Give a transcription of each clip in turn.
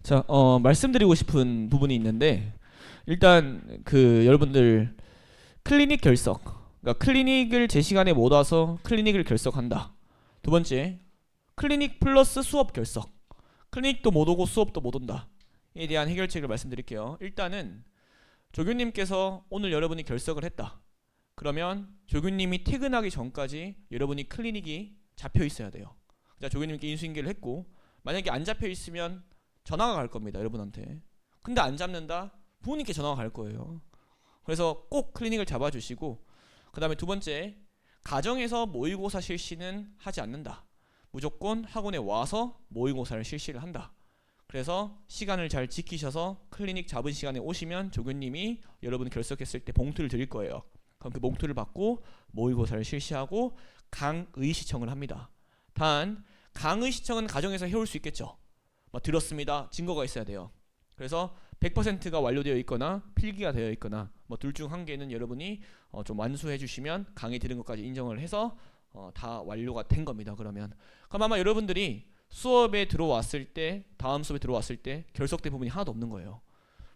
자, 말씀드리고 싶은 부분이 있는데 일단 여러분들 클리닉 결석, 그러니까 클리닉을 제 시간에 못 와서 클리닉을 결석한다. 두 번째, 클리닉 플러스 수업 결석. 클리닉도 못 오고 수업도 못 온다. 에 대한 해결책을 말씀드릴게요. 일단은 조교님께서 오늘 여러분이 결석을 했다. 그러면 조교님이 퇴근하기 전까지 여러분이 클리닉이 잡혀 있어야 돼요. 자, 조교님께 인수인계를 했고 만약에 안 잡혀 있으면 전화가 갈 겁니다, 여러분한테. 근데 안 잡는다? 부모님께 전화가 갈 거예요. 그래서 꼭 클리닉을 잡아주시고, 그 다음에 두 번째, 가정에서 모의고사 실시는 하지 않는다. 무조건 학원에 와서 모의고사를 실시를 한다. 그래서 시간을 잘 지키셔서 클리닉 잡은 시간에 오시면 조교님이 여러분 결석했을 때 봉투를 드릴 거예요. 그럼 그 봉투를 받고 모의고사를 실시하고 강의 시청을 합니다. 단 강의 시청은 가정에서 해올 수 있겠죠. 들었습니다. 증거가 있어야 돼요. 그래서 100%가 완료되어 있거나 필기가 되어 있거나 둘 중 한 개는 여러분이 좀 완수해 주시면 강의 들은 것까지 인정을 해서 다 완료가 된 겁니다. 그럼 아마 여러분들이 수업에 들어왔을 때, 다음 수업에 들어왔을 때 결석된 부분이 하나도 없는 거예요.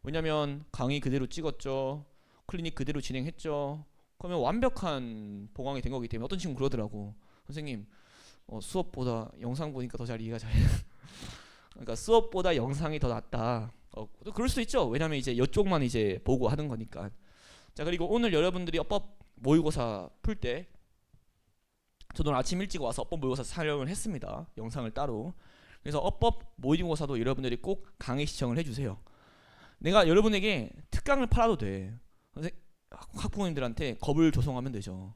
왜냐면 강의 그대로 찍었죠. 클리닉 그대로 진행했죠. 그러면 완벽한 보강이 된 거기 때문에 어떤 친구 그러더라고. 선생님, 수업보다 영상 보니까 더 잘 이해가 잘 그러니까 수업보다 영상이 더 낫다. 또 그럴 수 있죠. 왜냐면 이제 이쪽만 이제 보고 하는 거니까. 자, 그리고 오늘 여러분들이 어법 모의고사 풀 때 저도 아침 일찍 와서 어법 모의고사 촬영을 했습니다. 영상을 따로. 그래서 어법 모의고사도 여러분들이 꼭 강의 시청을 해주세요. 내가 여러분에게 특강을 팔아도 돼. 학부모님들한테 겁을 조성하면 되죠.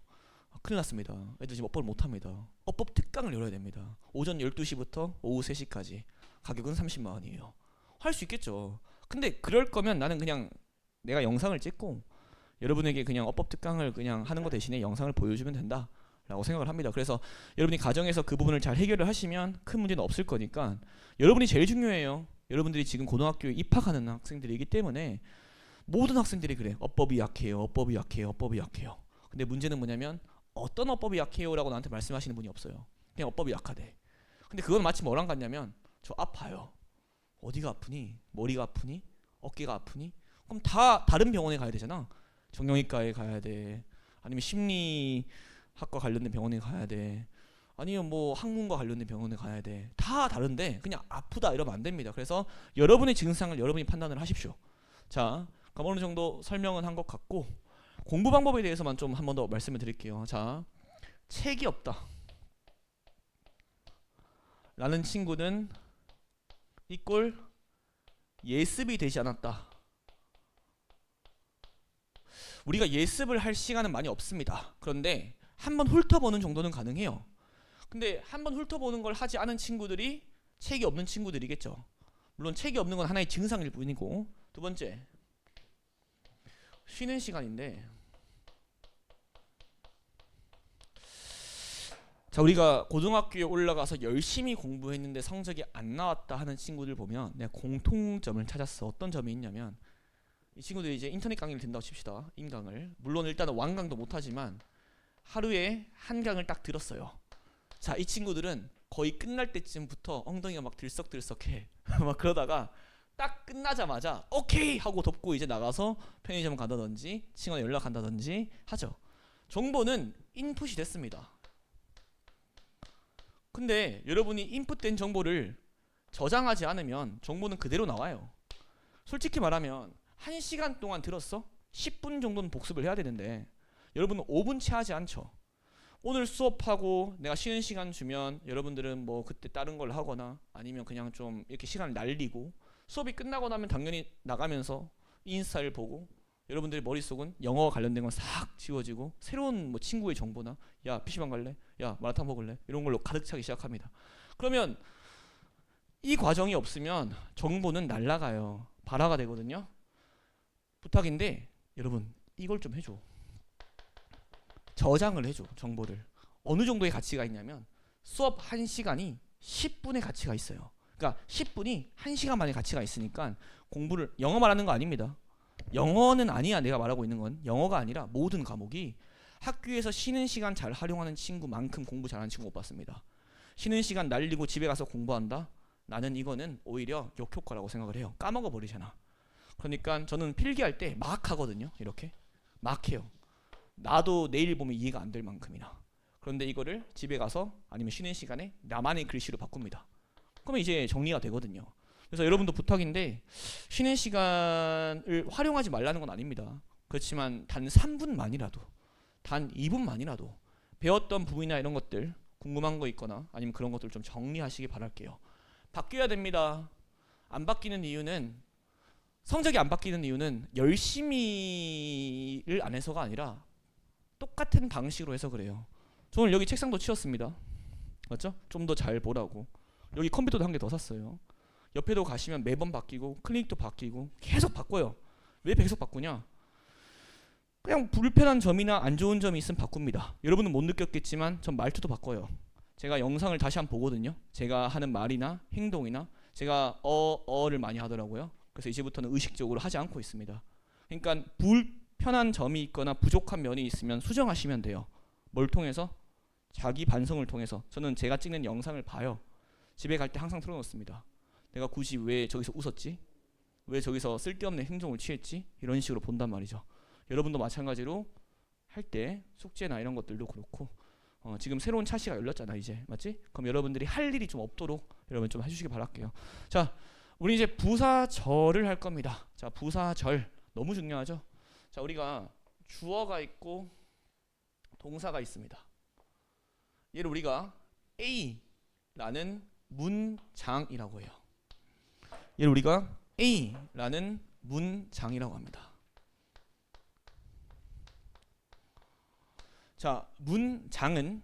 큰일 났습니다. 애들 지금 어법을 못합니다. 어법 특강을 열어야 됩니다. 오전 12시부터 오후 3시까지. 가격은 30만 원이에요. 할 수 있겠죠. 근데 그럴 거면 나는 그냥 내가 영상을 찍고 여러분에게 그냥 어법 특강을 그냥 하는 거 대신에 영상을 보여주면 된다 라고 생각을 합니다. 그래서 여러분이 가정에서 그 부분을 잘 해결을 하시면 큰 문제는 없을 거니까 여러분이 제일 중요해요. 여러분들이 지금 고등학교에 입학하는 학생들이기 때문에 모든 학생들이 그래. 어법이 약해요. 어법이 약해요. 어법이 약해요. 근데 문제는 뭐냐면 어떤 어법이 약해요 라고 나한테 말씀하시는 분이 없어요. 그냥 어법이 약하대. 근데 그건 마치 뭐랑 같냐면 저 아파요. 어디가 아프니? 머리가 아프니? 어깨가 아프니? 그럼 다 다른 병원에 가야 되잖아. 정형외과에 가야 돼. 아니면 심리학과 관련된 병원에 가야 돼. 아니면 뭐 학문과 관련된 병원에 가야 돼. 다 다른데 그냥 아프다 이러면 안 됩니다. 그래서 여러분의 증상을 여러분이 판단을 하십시오. 자, 그럼 어느 정도 설명은 한 것 같고 공부 방법에 대해서만 좀 한 번 더 말씀을 드릴게요. 자, 책이 없다 라는 친구는 이꼴 예습이 되지 않았다. 우리가 예습을 할 시간은 많이 없습니다. 그런데 한번 훑어보는 정도는 가능해요. 근데 한번 훑어보는 걸 하지 않은 친구들이 책이 없는 친구들이겠죠. 물론 책이 없는 건 하나의 증상일 뿐이고. 두 번째, 쉬는 시간인데, 자, 우리가 고등학교에 올라가서 열심히 공부했는데 성적이 안 나왔다 하는 친구들 보면 내가 공통점을 찾았어. 어떤 점이 있냐면 이 친구들이 이제 인터넷 강의를 듣는다고 칩시다. 임강을. 물론 일단은 완강도 못하지만 하루에 한 강을 딱 들었어요. 자, 이 친구들은 거의 끝날 때쯤부터 엉덩이가 막 들썩들썩해. 막 그러다가 딱 끝나자마자 오케이 하고 덮고 이제 나가서 편의점 간다든지 친구한테 연락한다든지 하죠. 정보는 인풋이 됐습니다. 근데 여러분이 인풋된 정보를 저장하지 않으면 정보는 그대로 나와요. 솔직히 말하면 1시간 동안 들었어? 10분 정도는 복습을 해야 되는데 여러분은 5분 채 하지 않죠. 오늘 수업하고 내가 쉬는 시간 주면 여러분들은 뭐 그때 다른 걸 하거나 아니면 그냥 좀 이렇게 시간을 날리고 수업이 끝나고 나면 당연히 나가면서 인스타를 보고 여러분들의 머릿속은 영어와 관련된 건 싹 지워지고 새로운 뭐 친구의 정보나 야 PC방 갈래? 야 마라탕 먹을래? 이런 걸로 가득 차기 시작합니다. 그러면 이 과정이 없으면 정보는 날아가요. 발화가 되거든요. 부탁인데 여러분 이걸 좀 해줘. 저장을 해줘. 정보를. 어느 정도의 가치가 있냐면 수업 1시간이 10분의 가치가 있어요. 그러니까 10분이 1시간만의 가치가 있으니까 공부를 영어 말하는 거 아닙니다. 영어는 아니야. 내가 말하고 있는 건 영어가 아니라 모든 과목이 학교에서 쉬는 시간 잘 활용하는 친구만큼 공부 잘하는 친구 못 봤습니다. 쉬는 시간 날리고 집에 가서 공부한다? 나는 이거는 오히려 역효과라고 생각을 해요. 까먹어 버리잖아. 그러니까 저는 필기할 때 막 하거든요. 이렇게 막 해요. 나도 내일 보면 이해가 안 될 만큼이나. 그런데 이거를 집에 가서 아니면 쉬는 시간에 나만의 글씨로 바꿉니다. 그러면 이제 정리가 되거든요. 그래서 여러분도 부탁인데 쉬는 시간을 활용하지 말라는 건 아닙니다. 그렇지만 단 3분만이라도 단 2분만이라도 배웠던 부분이나 이런 것들 궁금한 거 있거나 아니면 그런 것들 좀 정리하시기 바랄게요. 바뀌어야 됩니다. 안 바뀌는 이유는 성적이 안 바뀌는 이유는 열심히를 안 해서가 아니라 똑같은 방식으로 해서 그래요. 저 오늘 여기 책상도 치웠습니다. 맞죠? 좀 더 잘 보라고. 여기 컴퓨터도 한 개 더 샀어요. 옆에도 가시면 매번 바뀌고 클리닉도 바뀌고 계속 바꿔요. 왜 계속 바꾸냐? 그냥 불편한 점이나 안 좋은 점이 있으면 바꿉니다. 여러분은 못 느꼈겠지만 전 말투도 바꿔요. 제가 영상을 다시 한번 보거든요. 제가 하는 말이나 행동이나 제가 어를 많이 하더라고요. 그래서 이제부터는 의식적으로 하지 않고 있습니다. 그러니까 불편한 점이 있거나 부족한 면이 있으면 수정하시면 돼요. 뭘 통해서? 자기 반성을 통해서. 저는 제가 찍는 영상을 봐요. 집에 갈 때 항상 틀어놓습니다. 내가 굳이 왜 저기서 웃었지? 왜 저기서 쓸데없는 행동을 취했지? 이런 식으로 본단 말이죠. 여러분도 마찬가지로 할 때 숙제나 이런 것들도 그렇고 지금 새로운 차시가 열렸잖아 이제. 맞지? 그럼 여러분들이 할 일이 좀 없도록 여러분 좀 해주시기 바랄게요. 자, 우리 이제 부사절을 할 겁니다. 자, 부사절 너무 중요하죠. 자, 우리가 주어가 있고 동사가 있습니다. 얘를 우리가 A라는 문장이라고 해요. 얘를 우리가 A라는 문장이라고 합니다. 자, 문장은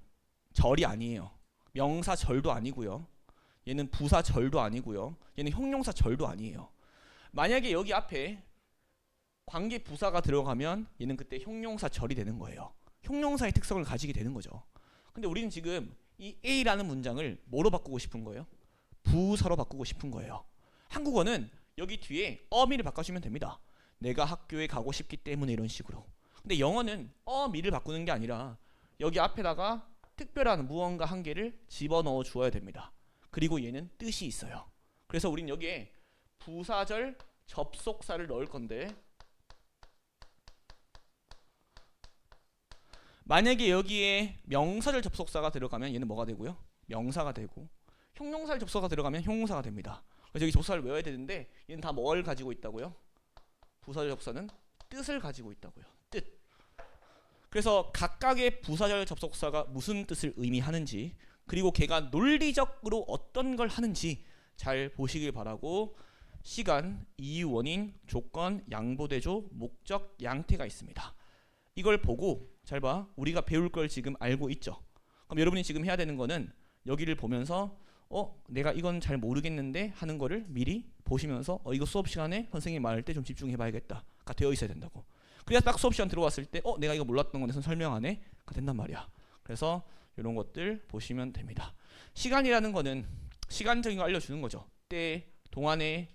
절이 아니에요. 명사절도 아니고요. 얘는 부사절도 아니고요. 얘는 형용사절도 아니에요. 만약에 여기 앞에 관계 부사가 들어가면 얘는 그때 형용사절이 되는 거예요. 형용사의 특성을 가지게 되는 거죠. 근데 우리는 지금 이 A라는 문장을 뭐로 바꾸고 싶은 거예요? 부사로 바꾸고 싶은 거예요. 한국어는 여기 뒤에 어미를 바꿔주면 됩니다. 내가 학교에 가고 싶기 때문에 이런 식으로. 근데 영어는 어미를 바꾸는 게 아니라 여기 앞에다가 특별한 무언가 한 개를 집어넣어 주어야 됩니다. 그리고 얘는 뜻이 있어요. 그래서 우린 여기에 부사절 접속사를 넣을 건데 만약에 여기에 명사절 접속사가 들어가면 얘는 뭐가 되고요? 명사가 되고 형용사절 접속사가 들어가면 형용사가 됩니다. 그래서 여기 접속사를 외워야 되는데 얘는 다 뭘 가지고 있다고요? 부사절 접속사는 뜻을 가지고 있다고요. 뜻. 그래서 각각의 부사절 접속사가 무슨 뜻을 의미하는지 그리고 걔가 논리적으로 어떤 걸 하는지 잘 보시길 바라고 시간, 이유, 원인, 조건, 양보대조, 목적, 양태가 있습니다. 이걸 보고 잘 봐. 우리가 배울 걸 지금 알고 있죠. 그럼 여러분이 지금 해야 되는 거는 여기를 보면서 내가 이건 잘 모르겠는데 하는 거를 미리 보시면서 이거 수업 시간에 선생님이 말할 때 좀 집중해 봐야겠다가 되어 있어야 된다고. 그래야 딱 수업 시간 들어왔을 때 내가 이거 몰랐던 건데 설명 안 해? 가 된단 말이야. 그래서 이런 것들 보시면 됩니다. 시간이라는 거는 시간적인 거 알려주는 거죠. 때, 동안에,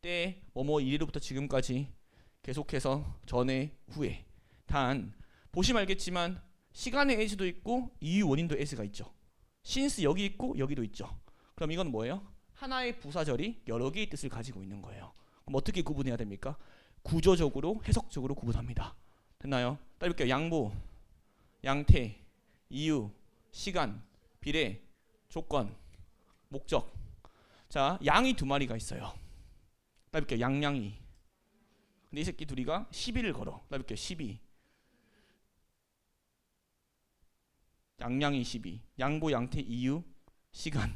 때, 뭐뭐 이래로부터 지금까지 계속해서 전에, 후에. 단 보시면 알겠지만 시간의 as도 있고 이유 원인도 as가 있죠. since 여기 있고 여기도 있죠. 그럼 이건 뭐예요? 하나의 부사절이 여러 개의 뜻을 가지고 있는 거예요. 그럼 어떻게 구분해야 됩니까? 구조적으로 해석적으로 구분합니다. 됐나요? 따라해볼게요. 양보, 양태, 이유, 시간, 비례, 조건, 목적. 자, 양이 두 마리가 있어요. 따라해볼게요. 양양이. 근데 이 새끼 둘이가 시비를 걸어. 따라해볼게요. 시비. 양양이 시비. 양보, 양태, 이유, 시간,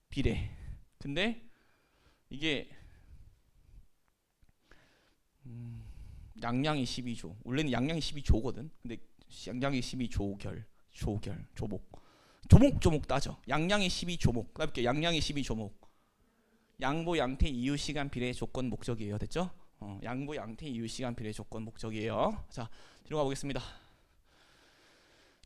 비례. 근데 이게 양양이 12조. 원래는 양양이 12조거든. 근데 양양이 12조결, 조목 따져. 양양이 12조목. 그다음에 양양이 12조목. 양보, 양태, 이유, 시간, 비례, 조건, 목적이에요. 됐죠? 양보, 양태, 이유, 시간, 비례, 조건, 목적이에요. 자, 뒤로 가보겠습니다.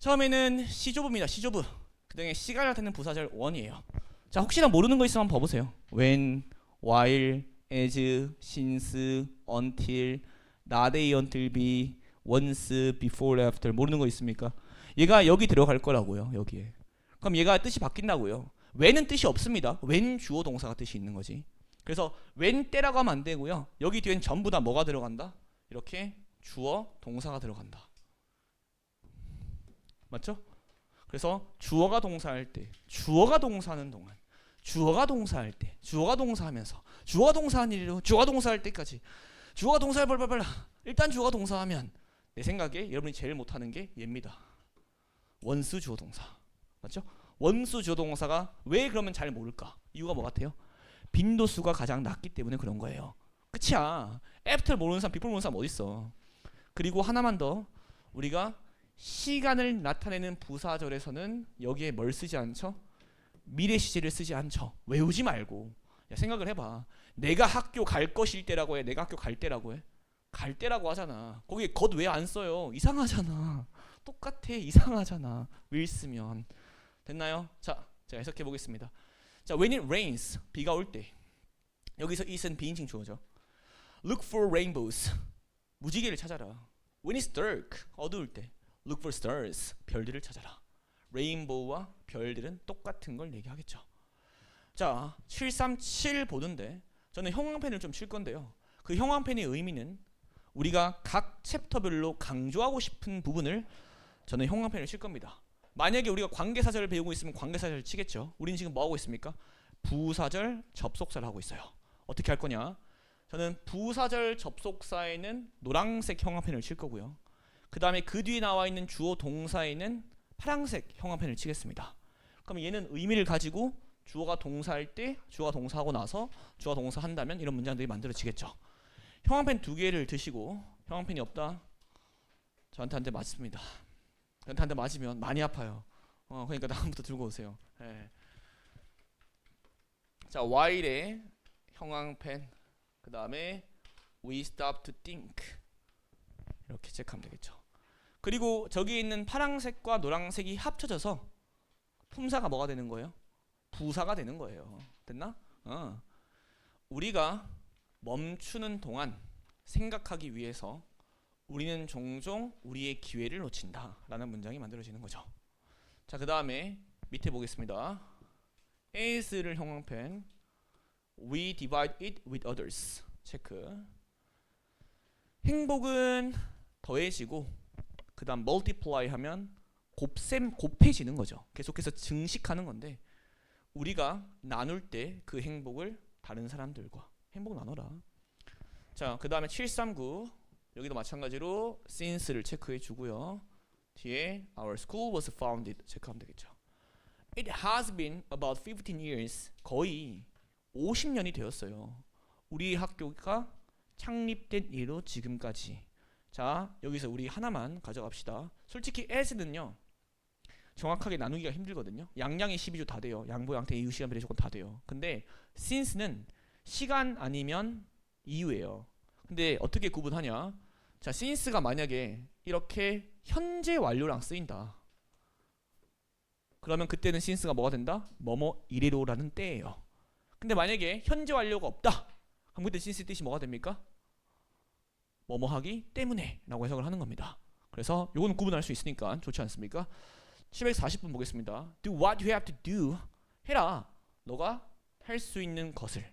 처음에는 시조부입니다. 시조부. 그다음에 시간을 나타내는 부사절 원이에요. 자, 혹시나 모르는 거 있으면 한번 봐보세요. when, while, as, since, until, not a, until be, once, before, after. 모르는 거 있습니까? 얘가 여기 들어갈 거라고요. 여기에. 그럼 얘가 뜻이 바뀐다고요. when은 뜻이 없습니다. when 주어 동사가 뜻이 있는 거지. 그래서 when 때라고 하면 안 되고요. 여기 뒤엔 전부 다 뭐가 들어간다? 이렇게 주어 동사가 들어간다. 맞죠? 그래서 주어가 동사할 때, 주어가 동사하는 동안, 주어가 동사할 때, 주어가 동사하면서, 주어가 동사한 일로, 주어가 동사할 때까지, 주어가 동사를 벌벌벌. 일단 주어가 동사하면 내 생각에 여러분이 제일 못하는 게 얘입니다. 원수 주어 동사. 맞죠? 원수 주어 동사가 왜 그러면 잘 모를까? 이유가 뭐 같아요? 빈도수가 가장 낮기 때문에 그런 거예요. 끝이야. 애프터를 모르는 사람, 비포를 모르는 사람 어딨어. 그리고 하나만 더, 우리가 시간을 나타내는 부사절에서는 여기에 뭘 쓰지 않죠? 미래 시제를 쓰지 않죠. 외우지 말고. 야, 생각을 해봐. 내가 학교 갈 것일 때라고 해. 내가 학교 갈 때라고 해. 갈 때라고 하잖아. 거기 것 왜 안 써요? 이상하잖아. 똑같아. 이상하잖아. will 쓰면. 됐나요? 자, 제가 해석해 보겠습니다. 자, when it rains, 비가 올 때. 여기서 it은 비인칭 주어죠. Look for rainbows. 무지개를 찾아라. When it's dark, 어두울 때. Look for stars. 별들을 찾아라. 레인보우와 별들은 똑같은 걸 얘기하겠죠. 자, 737 보는데 저는 형광펜을 좀 칠 건데요. 그 형광펜의 의미는 우리가 각 챕터별로 강조하고 싶은 부분을 저는 형광펜을 칠 겁니다. 만약에 우리가 관계사절을 배우고 있으면 관계사절을 치겠죠. 우리는 지금 뭐 하고 있습니까? 부사절, 접속사를 하고 있어요. 어떻게 할 거냐? 저는 부사절 접속사에는 노란색 형광펜을 칠 거고요. 그 다음에 그 뒤에 나와 있는 주어 동사에는 파란색 형광펜을 치겠습니다. 그럼 얘는 의미를 가지고 주어가 동사할 때 주어가 동사하고 나서 주어가 동사 한다면 이런 문장들이 만들어지겠죠. 형광펜 2개를 드시고 형광펜이 없다? 저한테 한 대 맞습니다. 저한테 한 대 맞으면 많이 아파요. 그러니까 다음부터 들고 오세요. 네. 자, while의 형광펜 그 다음에 we stop to think 이렇게 체크하면 되겠죠. 그리고 저기 있는 파란색과 노란색이 합쳐져서 품사가 뭐가 되는 거예요? 부사가 되는 거예요. 됐나? 우리가 멈추는 동안 생각하기 위해서 우리는 종종 우리의 기회를 놓친다 라는 문장이 만들어지는 거죠. 자, 그 다음에 밑에 보겠습니다. as를 형광펜 we divide it with others 체크. 행복은 더해지고 그 다음 multiply 하면 곱해지는 거죠. 계속해서 증식하는 건데 우리가 나눌 때 그 행복을 다른 사람들과 행복 나눠라. 자, 그 다음에 739 여기도 마찬가지로 since를 체크해 주고요. 뒤에 our school was founded 체크하면 되겠죠. It has been about 15 years 거의 50년이 되었어요. 우리 학교가 창립된 이후로 지금까지. 자, 여기서 우리 하나만 가져갑시다. 솔직히 as는요 정확하게 나누기가 힘들거든요. 양양이 12주 다 돼요. 양보, 양태, 이유, 시간, 비례, 조건 다 돼요. 근데 since는 시간 아니면 이유예요. 근데 어떻게 구분하냐? 자, since가 만약에 이렇게 현재 완료랑 쓰인다. 그러면 그때는 since가 뭐가 된다? 뭐뭐 이래로라는 때예요. 근데 만약에 현재 완료가 없다. 그럼 그때 since 뜻이 뭐가 됩니까? 뭐뭐 하기 때문에 라고 해석을 하는 겁니다. 그래서 요거는 구분할 수 있으니까 좋지 않습니까? 740분 보겠습니다. Do what you have to do. 해라. 너가 할 수 있는 것을.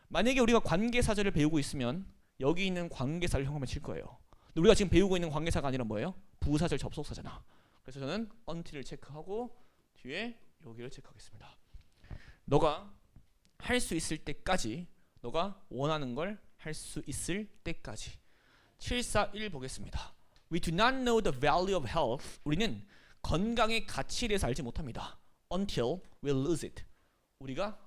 만약에 우리가 관계사절을 배우고 있으면 여기 있는 관계사를 형광펜 칠 거예요. 근데 우리가 지금 배우고 있는 관계사가 아니라 뭐예요? 부사절 접속사잖아. 그래서 저는 until을 체크하고 뒤에 여기를 체크하겠습니다. 너가 할 수 있을 때까지, 너가 원하는 걸 할 수 있을 때까지. 741 보겠습니다. We do not know the value of health. 우리는 건강의 가치에 대해서 알지 못합니다. Until we lose it. 우리가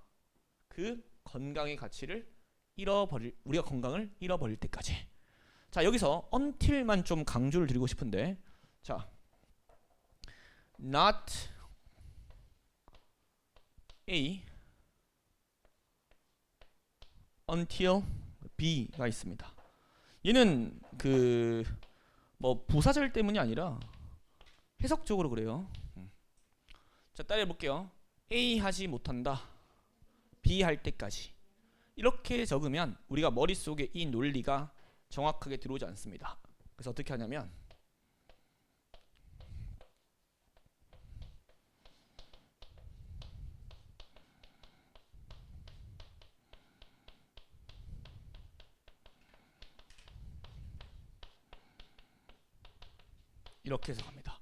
그 건강의 가치를 우리가 건강을 잃어버릴 때까지. 자, 여기서 until만 좀 강조를 드리고 싶은데, 자, not A until B가 있습니다. 얘는 그 뭐 부사절 때문이 아니라 해석적으로 그래요. 자, 따라해 볼게요. A 하지 못한다. B 할 때까지. 이렇게 적으면 우리가 머릿속에 이 논리가 정확하게 들어오지 않습니다. 그래서 어떻게 하냐면 이렇게 해석합니다.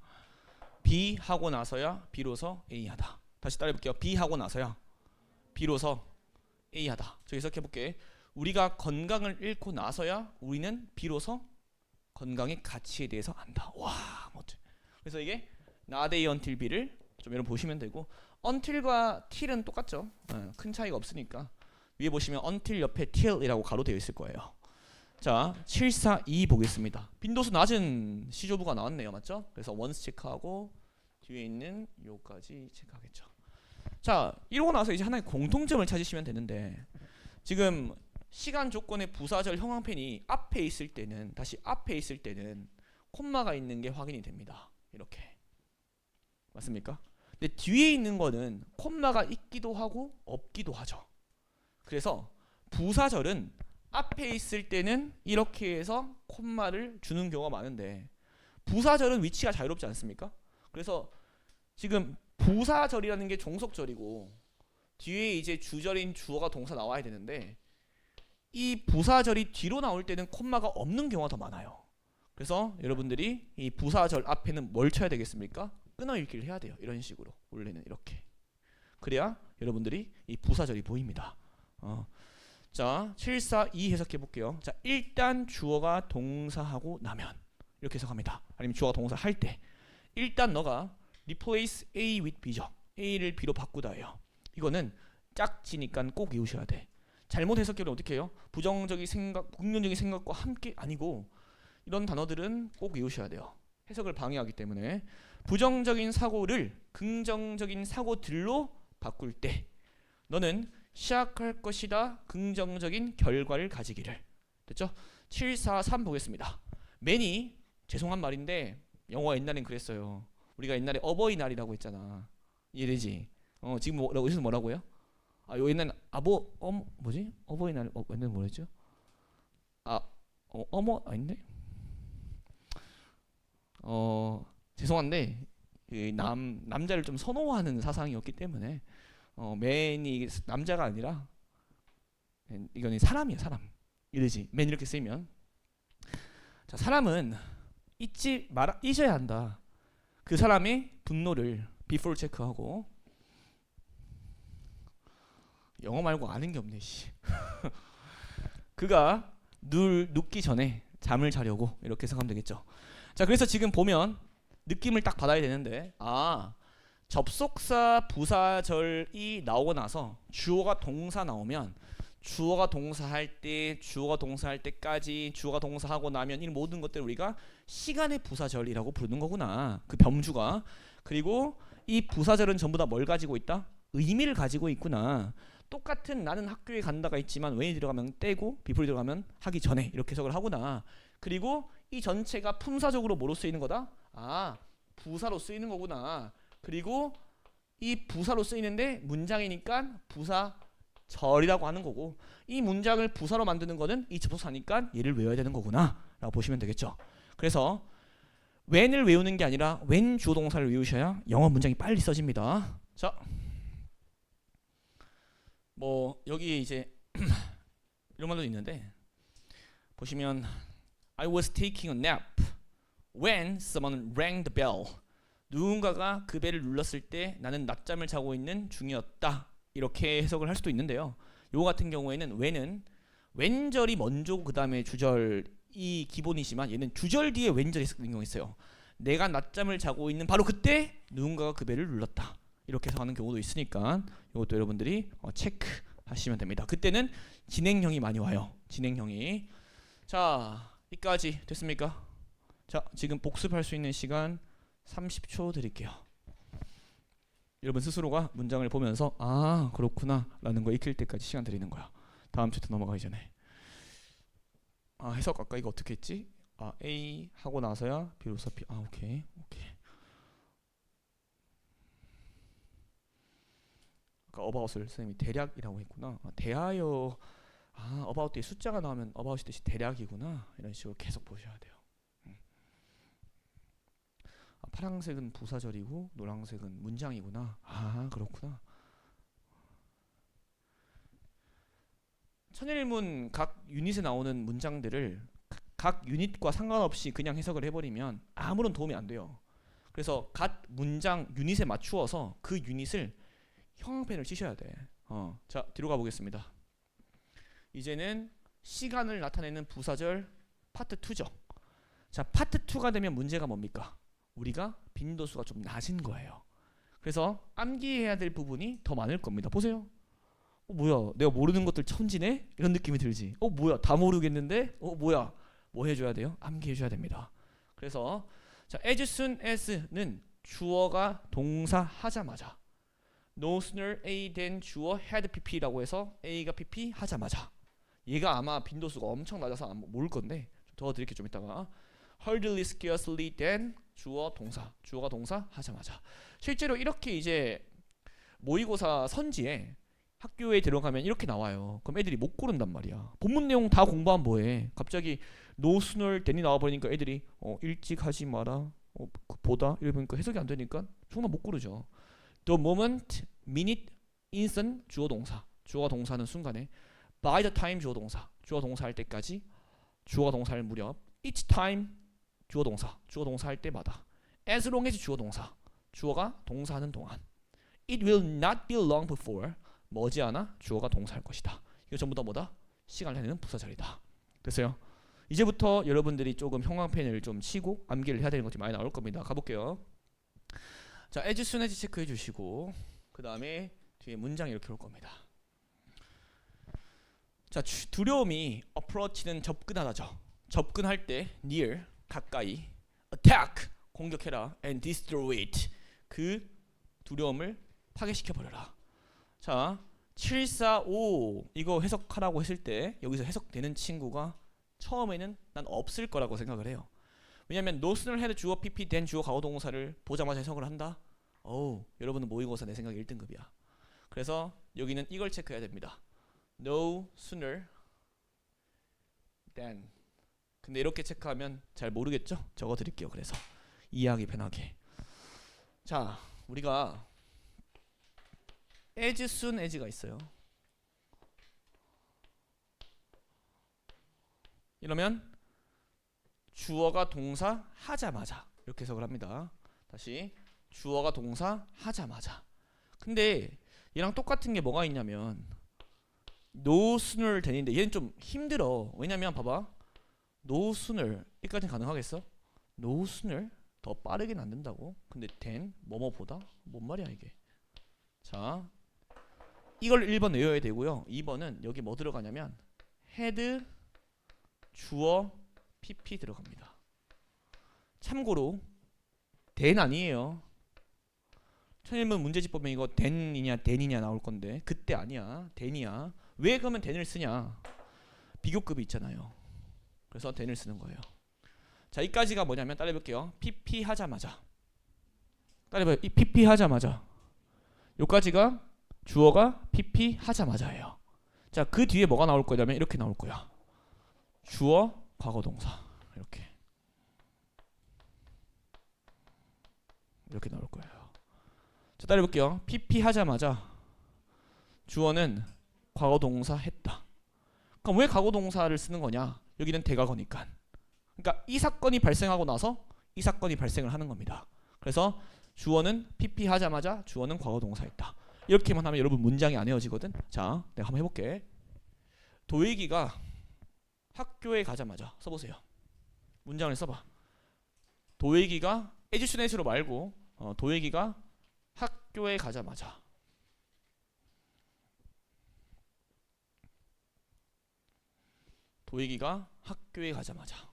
B 하고 나서야 비로소 A 하다. 다시 따라해볼게요. B 하고 나서야 비로소 A 하다. 저 해석해볼게. 우리가 건강을 잃고 나서야 우리는 비로소 건강의 가치에 대해서 안다. 와, 멋져. 그래서 이게 not A until B를 좀 여러분 보시면 되고, until과 till은 똑같죠. 큰 차이가 없으니까 위에 보시면 until 옆에 till이라고 가로 되어 있을 거예요. 자, 742 보겠습니다. 빈도수 낮은 시조부가 나왔네요. 맞죠? 그래서 once 체크하고 뒤에 있는 요까지 체크하겠죠. 자, 이러고 나서 이제 하나의 공통점을 찾으시면 되는데, 지금 시간 조건의 부사절 형광펜이 앞에 있을 때는, 다시 앞에 있을 때는 콤마가 있는 게 확인이 됩니다. 이렇게. 맞습니까? 근데 뒤에 있는 거는 콤마가 있기도 하고 없기도 하죠. 그래서 부사절은 앞에 있을 때는 이렇게 해서 콤마를 주는 경우가 많은데, 부사절은 위치가 자유롭지 않습니까? 그래서 지금 부사절이라는 게 종속절이고 뒤에 이제 주절인 주어가 동사 나와야 되는데, 이 부사절이 뒤로 나올 때는 콤마가 없는 경우가 더 많아요. 그래서 여러분들이 이 부사절 앞에는 뭘 쳐야 되겠습니까? 끊어 읽기를 해야 돼요. 이런 식으로 원래는 이렇게. 그래야 여러분들이 이 부사절이 보입니다. 자, 742 해석해 볼게요. 자, 일단 주어가 동사하고 나면 이렇게 해석합니다. 아니면 주어가 동사 할 때 일단 너가 replace A with B죠. A를 B로 바꾸다예요. 이거는 짝지니까 꼭 외우셔야 돼. 잘못 해석하면 어떻게 해요? 부정적인 생각, 긍정적인 생각과 함께 아니고, 이런 단어들은 꼭 외우셔야 돼요. 해석을 방해하기 때문에. 부정적인 사고를 긍정적인 사고들로 바꿀 때 너는 시작할 것이다. 긍정적인 결과를 가지기를. 됐죠? 743 보겠습니다. 맨이, 죄송한 말인데 영어가 옛날엔 그랬어요. 우리가 옛날에 어버이날이라고 했잖아. 이해되지? 지금 어디서 뭐라고요? 요 옛날 뭐지? 어버이날 옛날 뭐랬죠? 어머 아닌데? 죄송한데 남자를 좀 선호하는 사상이었기 때문에 맨이 남자가 아니라 이거는 사람이야, 사람. 이러지. 맨 이렇게 쓰이면. 자, 사람은 잊어야 한다. 그 사람의 분노를 before 체크하고. 영어 말고 아는 게 없네, 씨. 그가 눕기 전에 잠을 자려고, 이렇게 생각하면 되겠죠. 자, 그래서 지금 보면 느낌을 딱 받아야 되는데, 접속사 부사절이 나오고 나서 주어가 동사 나오면, 주어가 동사할 때, 주어가 동사할 때까지, 주어가 동사하고 나면 이 모든 것들을 우리가 시간의 부사절이라고 부르는 거구나. 그 범주가. 그리고 이 부사절은 전부 다 뭘 가지고 있다? 의미를 가지고 있구나. 똑같은 나는 학교에 간다가 있지만 when이 들어가면 때고 before이 들어가면 하기 전에, 이렇게 해석을 하구나. 그리고 이 전체가 품사적으로 뭐로 쓰이는 거다? 부사로 쓰이는 거구나. 그리고 이 부사로 쓰이는데 문장이니까 부사절이라고 하는 거고, 이 문장을 부사로 만드는 거는 이 접속사니까 얘를 외워야 되는 거구나 라고 보시면 되겠죠. 그래서 when을 외우는 게 아니라 when 주어 동사를 외우셔야 영어 문장이 빨리 써집니다. 자, 뭐 여기에 이제 이런 말도 있는데, 보시면 I was taking a nap when someone rang the bell. 누군가가 그 벨을 눌렀을 때 나는 낮잠을 자고 있는 중이었다. 이렇게 해석을 할 수도 있는데요. 요 같은 경우에는 when은 왼절이 먼저고 그 다음에 주절이 기본이지만, 얘는 주절 뒤에 왼절이 쓰는 경우가 있어요. 내가 낮잠을 자고 있는 바로 그때 누군가가 그 벨을 눌렀다. 이렇게 해석하는 경우도 있으니까 이것도 여러분들이 체크하시면 됩니다. 그때는 진행형이 많이 와요. 진행형이. 자, 여기까지 됐습니까? 자, 지금 복습할 수 있는 시간 30초 드릴게요. 여러분 스스로가 문장을 보면서 그렇구나 라는 거 익힐 때까지 시간 드리는 거야. 다음 챕터 넘어가기 전에. 해석 아까 이거 어떻게 했지? A 하고 나서야 비로소 B. 오케이. 아까 about을 선생님이 대략이라고 했구나. 대하여. about 뒤에 숫자가 나오면 about이 뜻이 대략이구나. 이런 식으로 계속 보셔야 돼요. 파란색은 부사절이고 노란색은 문장이구나. 그렇구나. 천일문 각 유닛에 나오는 문장들을 각 유닛과 상관없이 그냥 해석을 해버리면 아무런 도움이 안 돼요. 그래서 각 문장 유닛에 맞추어서 그 유닛을 형광펜을 치셔야 돼. 자, 뒤로 가보겠습니다. 이제는 시간을 나타내는 부사절 파트 2죠. 자, 파트 2가 되면 문제가 뭡니까? 우리가 빈도수가 좀 낮은 거예요. 그래서 암기해야 될 부분이 더 많을 겁니다. 보세요. 뭐야, 내가 모르는 것들 천지네? 이런 느낌이 들지. 뭐야, 다 모르겠는데? 뭐야, 뭐 해줘야 돼요? 암기해줘야 됩니다. 그래서 자, as soon as는 주어가 동사 하자마자, no sooner A than 주어 had pp라고 해서 A가 pp 하자마자, 얘가 아마 빈도수가 엄청 낮아서 모를 건데 더 드릴게요 좀 이따가. hardly, scarcely than 주어 동사, 주어가 동사 하자마자. 실제로 이렇게 이제 모의고사 선지에 학교에 들어가면 이렇게 나와요. 그럼 애들이 못 고른단 말이야. 본문 내용 다 공부하면 뭐해? 갑자기 no sooner than이 나와버리니까 애들이 일찍 하지 마라, 보다 이러니까 해석이 안 되니까 정말 못 고르죠. The moment, minute, instant 주어 동사, 주어가 동사는 순간에, by the time 주어 동사, 주어 동사 할 때까지, 주어가 동사 할 무렵, each time 주어 동사, 주어 동사 할 때마다, as long as 주어 동사, 주어가 동사하는 동안, it will not be long before 머지않아 주어가 동사할 것이다. 이거 전부 다 뭐다? 시간을 내는 부사절이다. 됐어요? 이제부터 여러분들이 조금 형광펜을 좀 치고 암기를 해야 되는 것들이 많이 나올 겁니다. 가볼게요. 자, as soon as 체크해 주시고 그 다음에 뒤에 문장 이렇게 올 겁니다. 자, 두려움이 approach는 접근하다죠. 접근할 때 near, 가까이, attack, 공격해라, and destroy it, 그 두려움을 파괴시켜 버려라. 자, 745 이거 해석하라고 했을 때 여기서 해석되는 친구가 처음에는 난 없을 거라고 생각을 해요. 왜냐면 no sooner had 주어 pp then 주어 과거 동사를 보자마자 해석을 한다? 여러분은 모의고사 내 생각 1등급이야. 그래서 여기는 이걸 체크해야 됩니다. no sooner than. 근데 이렇게 체크하면 잘 모르겠죠? 적어 드릴게요. 그래서 이해하기 편하게. 자, 우리가 as soon as가 있어요. 이러면 주어가 동사 하자마자 이렇게 해석을 합니다. 다시 주어가 동사 하자마자. 근데 얘랑 똑같은 게 뭐가 있냐면 no sooner than인데 얘는 좀 힘들어. 왜냐면 봐봐, no sooner 여기까지는 가능하겠어? no sooner 더 빠르긴 안 된다고. 근데 than 뭐뭐보다? 뭔 말이야 이게. 자, 이걸 1번 외워야 되고요. 2번은 여기 뭐 들어가냐면 had 주어 pp 들어갑니다. 참고로 than 아니에요. 천일문 문제집 보면 이거 than이냐 than이냐 나올 건데 그때 아니야. than이야. 왜 그러면 than을 쓰냐? 비교급이 있잖아요. 그래서 than을 쓰는 거예요. 자, 이까지가 뭐냐면 따라해볼게요. pp 하자마자. 따라해봐요. 이 pp 하자마자. 요까지가 주어가 pp 하자마자예요. 자, 그 뒤에 뭐가 나올 거냐면 이렇게 나올 거야. 주어 과거 동사 이렇게 나올 거예요. 자, 따라해볼게요. pp 하자마자 주어는 과거 동사 했다. 그럼 왜 과거 동사를 쓰는 거냐? 여기는 대과거니까. 그러니까 이 사건이 발생하고 나서 이 사건이 발생을 하는 겁니다. 그래서 주어는 pp 하자마자 주어는 과거 동사했다. 이렇게만 하면 여러분 문장이 안 외워지거든. 자, 내가 한번 해볼게. 도예기가 학교에 가자마자 써보세요. 문장을 써봐. 도예기가 as soon as로 말고 도예기가 학교에 가자마자. 도예기가 학교에 가자마자.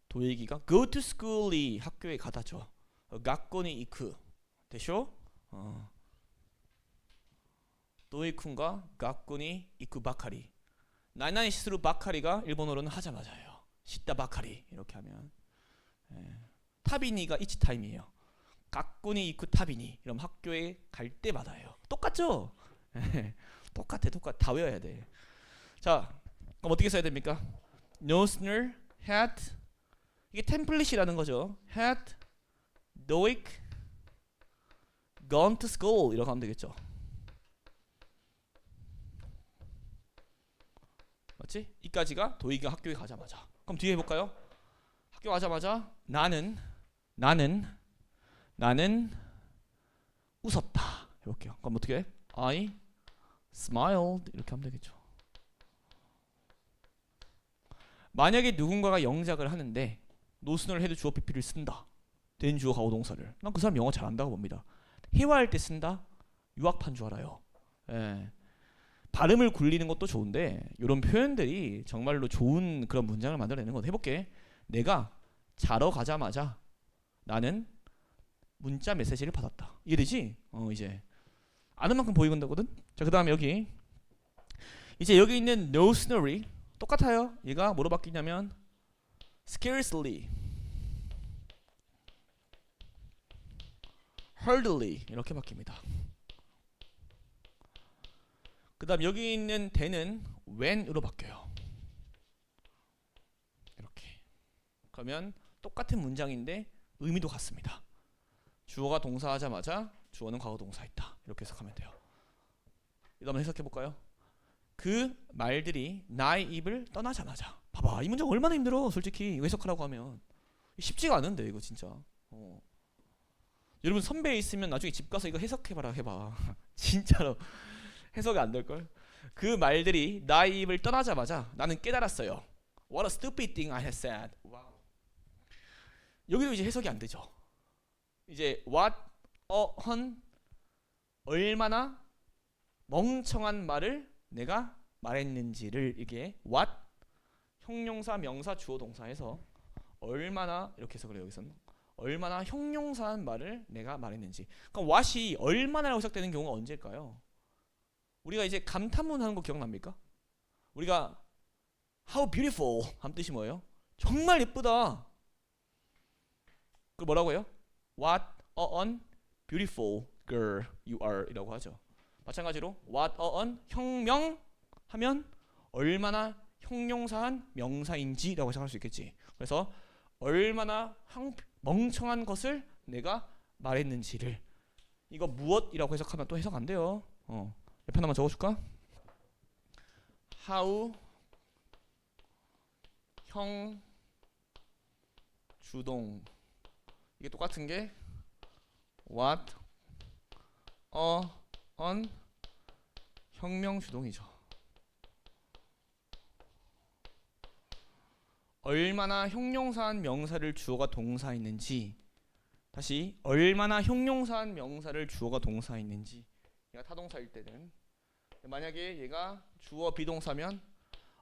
도예기가 go to school이 학교에 가다죠.学校に行く 되쇼? 도이쿤가学校に行く 바카리. 나이나이 시스루 바카리가 일본어로는 하자마자예요. 시다 바카리 이렇게 하면. 타비니가 이치 타임이에요. 学校に行く 타비니. 이러면 학교에 갈 때마다예요. 똑같죠? 똑같아. 다 외워야 돼. 자, 그럼 어떻게 써야 됩니까? No sooner had, 이게 템플릿이라는 거죠. had Doik gone to school 이렇게 하면 되겠죠. 맞지? 이까지가 도희가 학교에 가자마자. 그럼 뒤에 해볼까요? 학교 가자마자 나는 웃었다 해볼게요. 그럼 어떻게 해? I smiled 이렇게 하면 되겠죠. 만약에 누군가가 영작을 하는데 노순을 해도 주어 PP를 쓴다. 된 주어 가오 동사를. 난 그 사람 영어 잘한다고 봅니다. 회화할 때 쓴다? 유학파인 줄 알아요. 예. 발음을 굴리는 것도 좋은데 이런 표현들이 정말로 좋은 그런 문장을 만들어내는 것. 해볼게. 내가 자러 가자마자 나는 문자 메시지를 받았다. 이해되지? 이제 아는 만큼 보이건다거든. 자, 그 다음에 여기 이제 여기 있는 no snurry 똑같아요. 얘가 뭐로 바뀌냐면 scarcely, hardly 이렇게 바뀝니다. 그 다음 여기 있는 the는 when으로 바뀌어요. 이렇게. 그러면 똑같은 문장인데 의미도 같습니다. 주어가 동사하자마자 주어는 과거 동사했다. 이렇게 해석하면 돼요. 이거 한번 해석해볼까요? 그 말들이 나의 입을 떠나자마자. 봐봐, 이 문장 얼마나 힘들어. 솔직히 이거 해석하라고 하면 쉽지가 않은데 이거 진짜. 여러분 선배 있으면 나중에 집 가서 이거 해석해봐라 해봐. 진짜로 해석이 안 될걸. 그 말들이 나의 입을 떠나자마자 나는 깨달았어요. What a stupid thing I had said. 와우. 여기도 이제 해석이 안 되죠. 이제 what a한 얼마나 멍청한 말을 내가 말했는지를 이게 what 형용사 명사 주어 동사에서 얼마나 이렇게 해석을 해요. 여기서는 얼마나 형용사한 말을 내가 말했는지. 그럼 what이 얼마나라고 해석되는 경우가 언제일까요? 우리가 이제 감탄문 하는 거 기억납니까? 우리가 how beautiful 한 뜻이 뭐예요? 정말 예쁘다. 그 뭐라고 해요? What an beautiful girl you are 이라고 하죠. 마찬가지로 what an 형명 하면 얼마나 형용사한 명사인지 라고 생각할 수 있겠지. 그래서 얼마나 멍청한 것을 내가 말했는지를 이거 무엇이라고 해석하면 또 해석 안 돼요. 옆에 하나만 적어줄까? how 형 주동 이게 똑같은 게 what an 혁명 주동이죠. 얼마나 형용사한 명사를 주어가 동사했는지. 다시 얼마나 형용사한 명사를 주어가 동사했는지. 얘가 타동사일 때는 만약에 얘가 주어 비동사면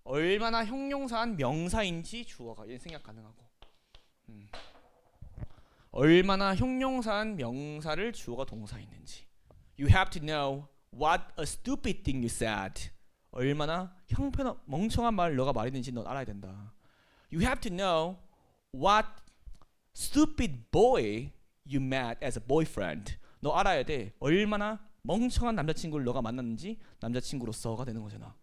얼마나 형용사한 명사인지 주어가 얘는 생략 가능하고 얼마나 형용사한 명사를 주어가 동사했는지. You have to know what a stupid thing you said. 얼마나 형편없 멍청한 말을 너가 말했는지 넌 알아야 된다. You have to know what stupid boy you met as a boyfriend. 너 알아야 돼. 얼마나 멍청한 남자친구를 너가 만났는지 남자친구로서가 되는 거잖아.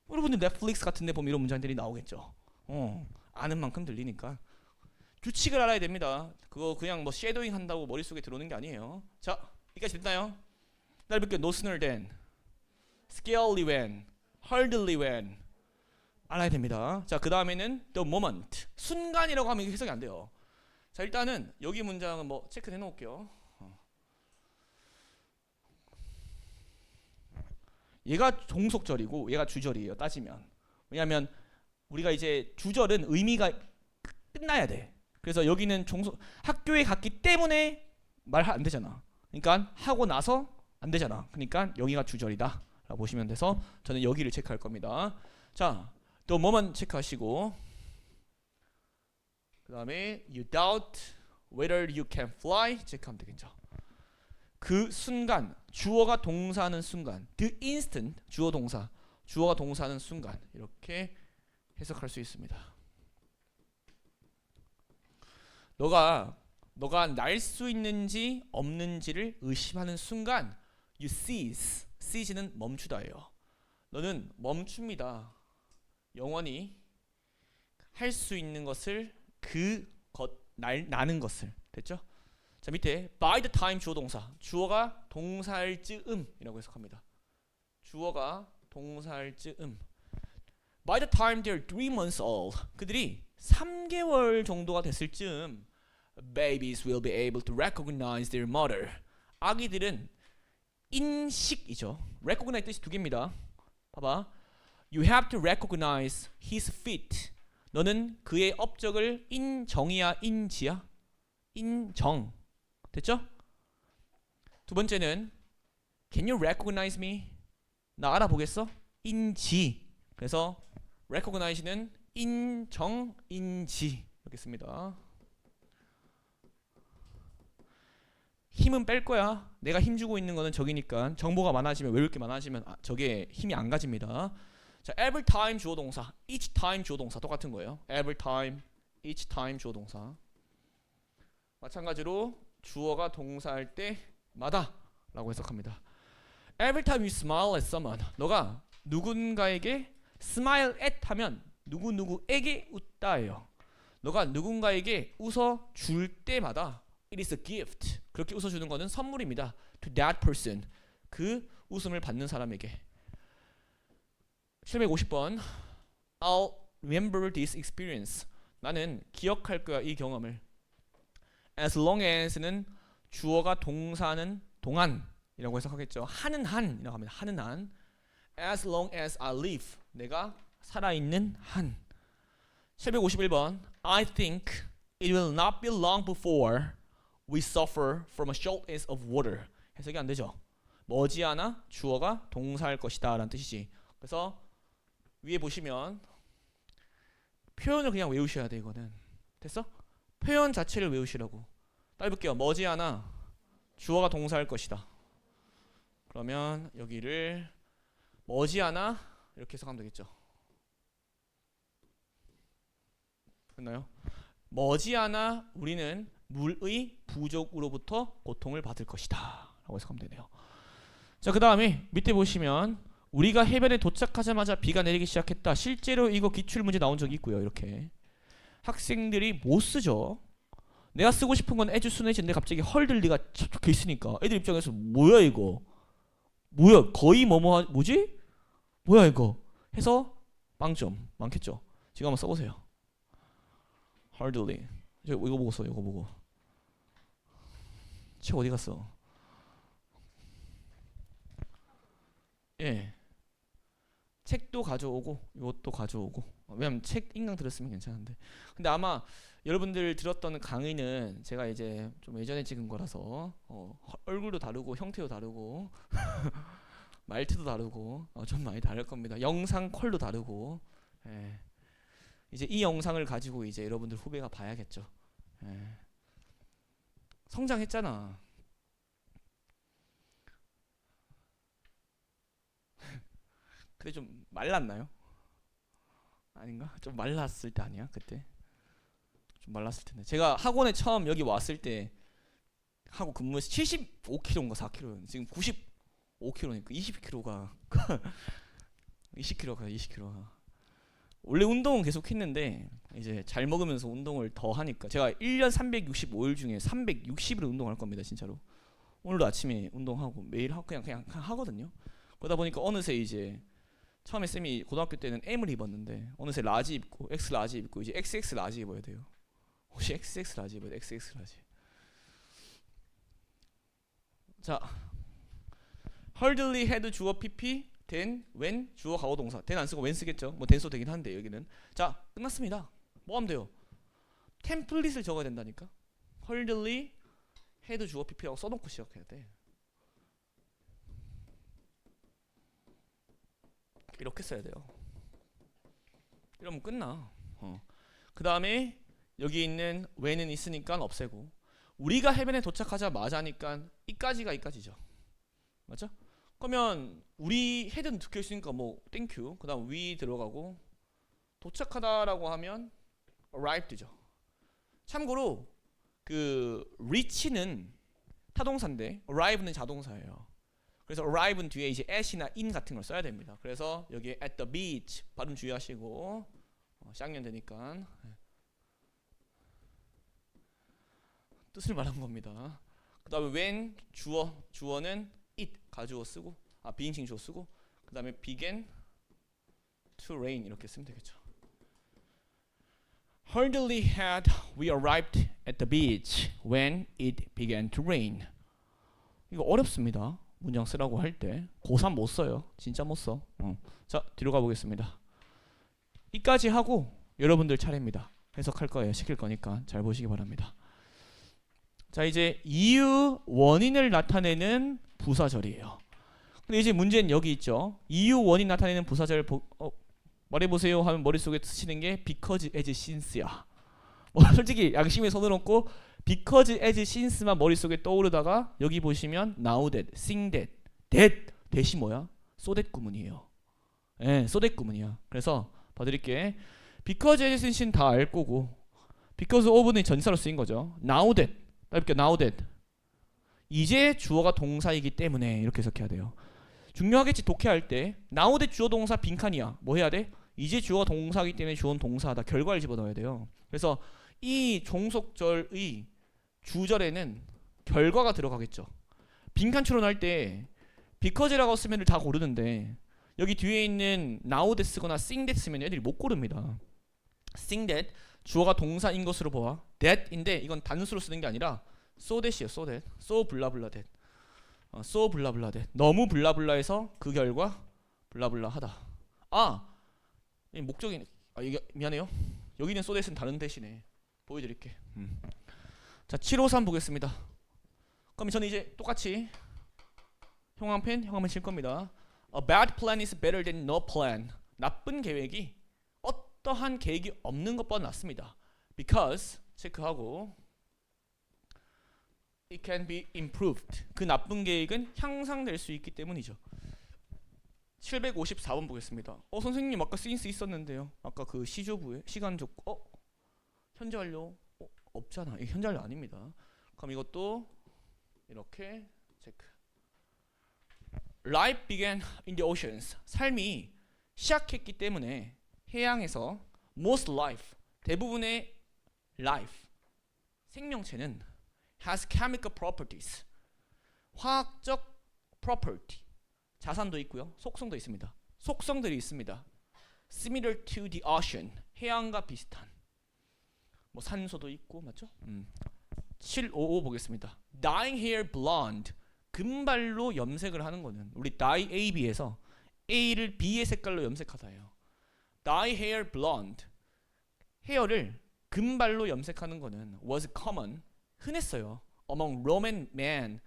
여러분들 넷플릭스 같은 데 보면 이런 문장들이 나오겠죠. 아는 만큼 들리니까. 규칙을 알아야 됩니다. 그거 그냥 뭐 쉐도잉 한다고 머릿속에 들어오는 게 아니에요. 자, 여기까지 됐나요? 날 볼게요. No sooner than, scarcely when, hardly when 알아야 됩니다. 자, 그 다음에는 the moment 순간이라고 하면 해석이 안 돼요. 자, 일단은 여기 문장은 뭐 체크해 놓을게요. 얘가 종속절이고 얘가 주절이에요. 따지면. 왜냐하면 우리가 이제 주절은 의미가 끝나야 돼. 그래서 여기는 학교에 갔기 때문에 말 안 되잖아. 그러니까 하고 나서 안 되잖아. 그러니까 여기가 주절이다 라고 보시면 돼서 저는 여기를 체크할 겁니다. 자, 또 뭐만 체크하시고 그 다음에 you doubt whether you can fly 체크하면 되겠죠. 그 순간 주어가 동사하는 순간 the instant 주어 동사 주어가 동사하는 순간 이렇게 해석할 수 있습니다. 너가 날 수 있는지 없는지를 의심하는 순간 you cease는 멈추다예요. 너는 멈춥니다. 영원히 할 수 있는 것을 나는 것을 됐죠? 자, 밑에 by the time 주어 동사 주어가 동사할 즈음이라고 해석합니다. 주어가 동사할 즈음 By the time they're 3 months old, 그들이 3개월 정도가 됐을 즈음 babies will be able to recognize their mother. 아기들은 인식이죠. recognize 뜻이 두 개입니다. 봐봐. You have to recognize his feet. 너는 그의 업적을 인정이야 인지야? 인정. 됐죠? 두 번째는 Can you recognize me? 나 알아보겠어? 인지. 그래서 recognize는 인정, 인지 이렇게 씁니다. 힘은 뺄 거야. 내가 힘 주고 있는 거는 저기니까 정보가 많아지면 외울 게 많아지면 저게 힘이 안 가집니다. 자, every time 주어 동사, each time 주어 동사 똑같은 거예요. every time, each time 주어 동사. 마찬가지로 주어가 동사할 때마다 라고 해석합니다. Every time you smile at someone, 너가 누군가에게 smile at 하면 누구누구에게 웃다예요. 너가 누군가에게 웃어 줄 때마다 it is a gift. 그렇게 웃어주는 것은 선물입니다. To that person. 그 웃음을 받는 사람에게. 750번. I'll remember this experience. 나는 기억할 거야 이 경험을. As long as는 주어가 동사는 동안이라고 해석하겠죠. 하는 한이라고 합니다. 하는 한. As long as I live. 내가 살아있는 한. 751번. I think it will not be long before we suffer from a shortness of water. 해석이 안 되죠. 머지않아 주어가 동사할 것이다 라는 뜻이지. 그래서 위에 보시면 표현을 그냥 외우셔야 돼. 이거는 됐어? 표현 자체를 외우시라고. 따라 볼게요. 머지않아 주어가 동사할 것이다. 그러면 여기를 머지않아 이렇게 해석하면 되겠죠. 됐나요? 머지않아 우리는 물의 부족으로부터 고통을 받을 것이다 라고 해석하면 되네요. 자, 그 다음에 밑에 보시면 우리가 해변에 도착하자마자 비가 내리기 시작했다. 실제로 이거 기출문제 나온 적이 있고요. 이렇게 학생들이 못 쓰죠. 내가 쓰고 싶은 건 as soon as인데 갑자기 헐들리가 적혀 있으니까 애들 입장에서 뭐야 이거, 뭐야 거의 뭐뭐 뭐지, 뭐야 이거 해서 빵점 많겠죠. 지금 한번 써보세요. hardly. 이거 보고 써. 이거 보고. 책 어디 갔어? 예. 책도 가져오고 이것도 가져오고. 왜냐면 책 인강 들었으면 괜찮은데. 근데 아마 여러분들 들었던 강의는 제가 이제 좀 예전에 찍은 거라서 얼굴도 다르고 형태도 다르고 말투도 다르고 좀 많이 다를 겁니다. 영상 퀄도 다르고. 예. 이제 이 영상을 가지고 이제 여러분들 후배가 봐야겠죠. 예. 성장했잖아. 근데 좀 말랐나요? 아닌가? 좀 말랐을 때 아니야? 그때 좀 말랐을 텐데. 제가 학원에 처음 여기 왔을 때 하고 근무해서 75kg인가 4kg. 지금 95kg니까 20kg가 20kg가 원래 운동은 계속 했는데 이제 잘 먹으면서 운동을 더 하니까 제가 1년 365일 중에 360일 운동할 겁니다. 진짜로. 오늘도 아침에 운동하고 매일 그냥 하거든요. 그러다 보니까 어느새 이제 처음에 쌤이 고등학교 때는 M을 입었는데 어느새 라지 입고 X 라지 입고 이제 XX 라지 입어야 돼요. 혹시 XX 라지 입어야 돼. XX 라지. 자, hardly had 주어 PP then when 주어 가오 동사. then 안 쓰고 when 쓰겠죠. 뭐 then 써도 되긴 한데 여기는. 자, 끝났습니다. 뭐 하면 돼요? 템플릿을 적어야 된다니까. hardly had 주어 PP라고 써놓고 시작해야 돼. 이렇게 써야 돼요. 이러면 끝나. 그 다음에 여기 있는 when은 있으니까 없애고, 우리가 해변에 도착하자마자니까 이까지죠. 맞죠? 그러면 우리 헤드는 적혀 있으니까 뭐 땡큐. 그 다음 we 들어가고 도착하다라고 하면 arrived죠. 참고로 그 reach는 타동사인데 arrive는 자동사예요. 그래서 arrive는 뒤에 이제 at이나 in 같은 걸 써야 됩니다. 그래서 여기 at the beach 발음 주의하시고 쌍년 되니까 뜻을 말한 겁니다. 그 다음에 when 주어는 it 가주어 쓰고 비인칭 주어 쓰고 그 다음에 began to rain 이렇게 쓰면 되겠죠. Hardly had we arrived at the beach when it began to rain. 이거 어렵습니다. 문장 쓰라고 할 때 고3 못 써요. 진짜 못 써. 자, 뒤로 가보겠습니다. 이까지 하고 여러분들 차례입니다. 해석할 거예요. 시킬 거니까 잘 보시기 바랍니다. 자, 이제 이유 원인을 나타내는 부사절이에요. 근데 이제 문제는 여기 있죠. 이유 원인 나타내는 부사절 말해보세요 하면 머릿속에 스치는 게 because as since야. 솔직히 양심에 손을 얹고 because as since만 머릿속에 떠오르다가 여기 보시면 now that, sing that, that이 뭐야? so that 구문이에요. 예, so that 구문이야. 그래서 봐드릴게. because as since는 다 알 거고 because of는 전치사로 쓰인 거죠. now that, now that 이제 주어가 동사이기 때문에 이렇게 해석해야 돼요. 중요하겠지. 독해할 때 now that 주어 동사 빈칸이야. 뭐 해야 돼? 이제 주어가 동사이기 때문에 주어는 동사하다. 결과를 집어넣어야 돼요. 그래서 이 종속절의 주절에는 결과가 들어가겠죠. 빈칸 추론할 때 because라고 쓰면 다 고르는데 여기 뒤에 있는 now that 쓰거나 sing that 쓰면 애들이 못 고릅니다. sing that 주어가 동사인 것으로 보아 that인데 이건 단수로 쓰는 게 아니라 so that이에요. so that so 블라블라 that so 블라블라 that 너무 블라블라해서 그 결과 블라블라하다. 이 목적이 이게 미안해요. 여기는 so that은 다른 that이네. 보여드릴게. 자, 753 보겠습니다. 그럼 저는 이제 똑같이 형광펜 칠 겁니다. A bad plan is better than no plan. 나쁜 계획이 어떠한 계획이 없는 것보다 낫습니다. Because 체크하고 it can be improved. 그 나쁜 계획은 향상될 수 있기 때문이죠. 754번 보겠습니다. 선생님 아까 since 있었는데요. 아까 그 시조부에 시간 줬고 현재 완료 없잖아. 이게 현재 완료 아닙니다. 그럼 이것도 이렇게 체크. Life began in the oceans. 삶이 시작했기 때문에 해양에서 most life 대부분의 life 생명체는 has chemical properties 화학적 property 자산도 있고요. 속성도 있습니다. 속성들이 있습니다. Similar to the ocean 해양과 비슷한 뭐 산소도 있고 맞죠? 755 보겠습니다. Dyeing hair blonde 금발로 염색을 하는 거는 우리 dye AB에서 A를 B의 색깔로 염색하다예요. Dye hair blonde 헤어를 금발로 염색하는 거는 was common 흔했어요. Among Roman men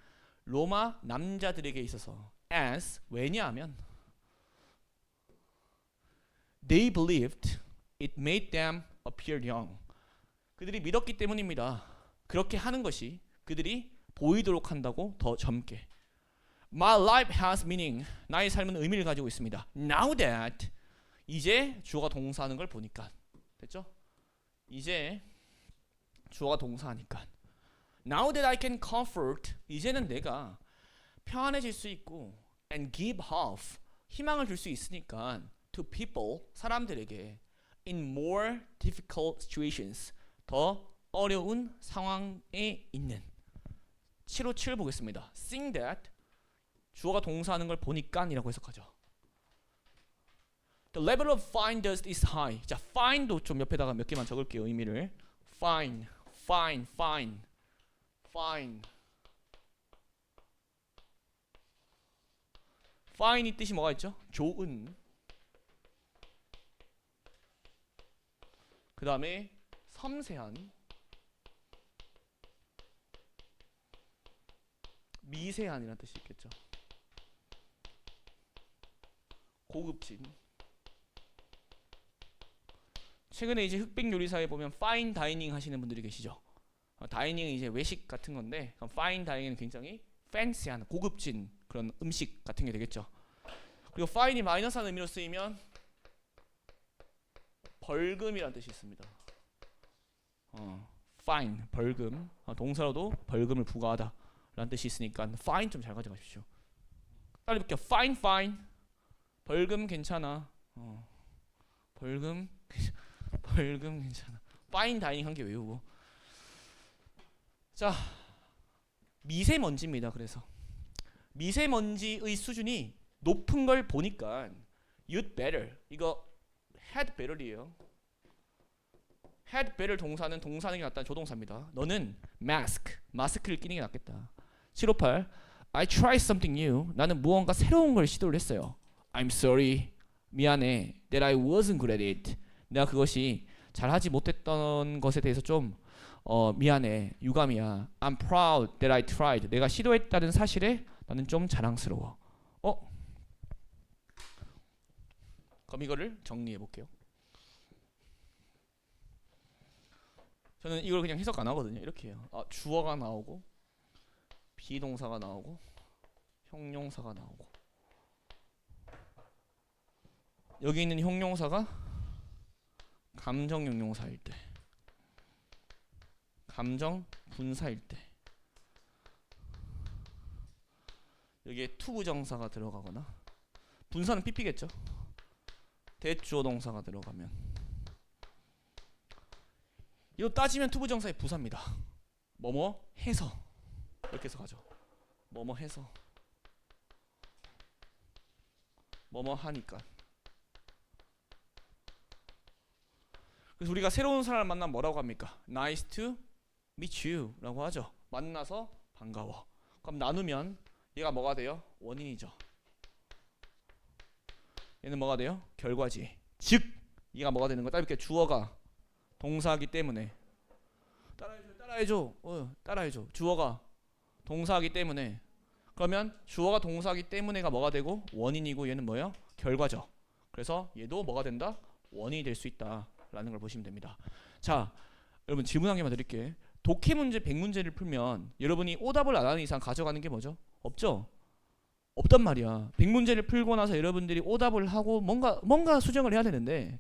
로마 남자들에게 있어서 as 왜냐하면 they believed it made them appear young 그들이 믿었기 때문입니다. 그렇게 하는 것이 그들이 보이도록 한다고 더 젊게. My life has meaning. 나의 삶은 의미를 가지고 있습니다. Now that 이제 주어가 동사하는 걸 보니까 됐죠? 이제 주어가 동사하니까 Now that I can comfort 이제는 내가 편안해질 수 있고 and give hope 희망을 줄 수 있으니까 to people 사람들에게 in more difficult situations 더 어려운 상황에 있는 757 보겠습니다. Seeing that 주어가 동사하는 걸 보니까이라고 해석하죠. The level of fine dust is high. 자, fine도 좀 옆에다가 몇 개만 적을게요. 의미를. fine, fine, fine, fine. fine 이 뜻이 뭐가 있죠? 좋은. 그 다음에 섬세한, 미세한이라는 뜻이 있겠죠. 고급진. 최근에 이제 흑백 요리사에 보면 파인 다이닝 하시는 분들이 계시죠. 다이닝은 이제 외식 같은 건데, 파인 다이닝은 굉장히 팬시한, 고급진 그런 음식 같은 게 되겠죠. 그리고 파인이 마이너스한 의미로 쓰이면 벌금이라는 뜻이 있습니다. fine, 벌금. 동사로도 벌금을 부과하다 라는 뜻이 있으니까 fine 좀 잘 가져가십시오. 빨리 볼게요. fine, fine. 벌금 괜찮아. 벌금 괜찮아. fine 다이닝 한 개 외우고. 자, 미세먼지입니다. 그래서 미세먼지의 수준이 높은 걸 보니까 you'd better 이거 had better이에요. had better 동사는 동사는 게 낫다는 조동사입니다. 너는 마스크를 끼는 게 낫겠다. 758 I tried something new. 나는 무언가 새로운 걸 시도를 했어요. I'm sorry. 미안해. That I wasn't good at it. 내가 그것이 잘하지 못했던 것에 대해서 좀 미안해. 유감이야. I'm proud that I tried. 내가 시도했다는 사실에 나는 좀 자랑스러워. 그럼 이거를 정리해 볼게요. 저는 이걸 그냥 해석 안 하거든요. 이렇게 해요. 주어가 나오고 비동사가 나오고 형용사가 나오고 여기 있는 형용사가 감정 형용사일 때, 감정 분사일 때, 여기에 투부정사가 들어가거나 분사는 pp겠죠. 대주어 동사가 들어가면 이거 따지면 투부정사의 부사입니다. 뭐뭐 해서 이렇게 해서 가죠. 뭐뭐 해서 뭐뭐 하니까. 그래서 우리가 새로운 사람을 만나면 뭐라고 합니까? Nice to meet you 라고 하죠. 만나서 반가워. 그럼 나누면 얘가 뭐가 돼요? 원인이죠. 얘는 뭐가 돼요? 결과지. 즉 얘가 뭐가 되는 거야? 따르게 주어가 동사하기 때문에 따라해줘. 주어가 동사하기 때문에 그러면 주어가 동사하기 때문에가 뭐가 되고 원인이고 얘는 뭐예요? 결과죠. 그래서 얘도 뭐가 된다? 원인이 될 수 있다라는 걸 보시면 됩니다. 자, 여러분 질문 한 개만 드릴게. 독해 문제 100문제를 풀면 여러분이 오답을 안 하는 이상 가져가는 게 뭐죠? 없죠? 없단 말이야. 100문제를 풀고 나서 여러분들이 오답을 하고 뭔가 수정을 해야 되는데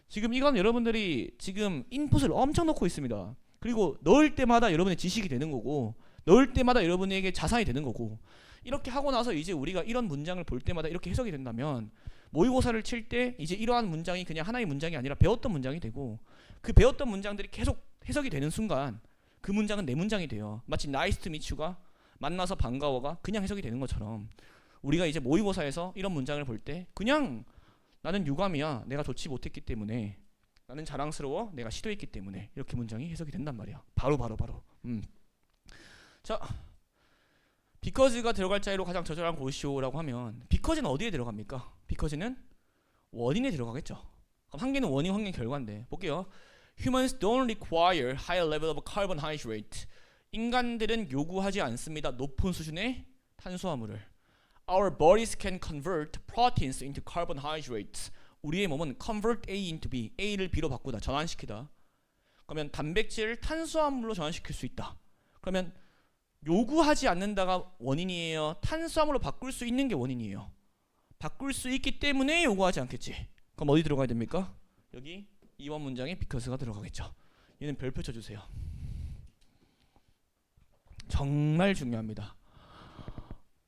지금 이건 여러분들이 지금 인풋을 엄청 넣고 있습니다. 그리고 넣을 때마다 여러분의 지식이 되는 거고 넣을 때마다 여러분에게 자산이 되는 거고 이렇게 하고 나서 이제 우리가 이런 문장을 볼 때마다 이렇게 해석이 된다면 모의고사를 칠 때 이제 이러한 문장이 그냥 하나의 문장이 아니라 배웠던 문장이 되고 그 배웠던 문장들이 계속 해석이 되는 순간 그 문장은 내 문장이 돼요. 마치 nice to meet you가 만나서 반가워가 그냥 해석이 되는 것처럼 우리가 이제 모의고사에서 이런 문장을 볼 때 그냥 나는 유감이야. 내가 좋지 못했기 때문에 나는 자랑스러워. 내가 시도했기 때문에 이렇게 문장이 해석이 된단 말이야. 바로. 자, because가 들어갈 자리로 가장 적절한 고시오라고 하면 because는 어디에 들어갑니까? because는 원인에 들어가겠죠. 그럼 한 개는 원인, 한 개는 결과인데 볼게요. Humans don't require higher level of carbohydrate. 인간들은 요구하지 않습니다. 높은 수준의 탄수화물을. Our bodies can convert proteins into carbohydrates. 우리의 몸은 convert A into B, A를 B로 바꾸다, 전환시키다. 그러면 단백질을 탄수화물로 전환시킬 수 있다. 그러면 요구하지 않는다가 원인이에요? 탄수화물로 바꿀 수 있는 게 원인이에요? 바꿀 수 있기 때문에 요구하지 않겠지. 그럼 어디 들어가야 됩니까? 여기 2번 문장에 because가 들어가겠죠. 얘는 별표 쳐주세요. 정말 중요합니다.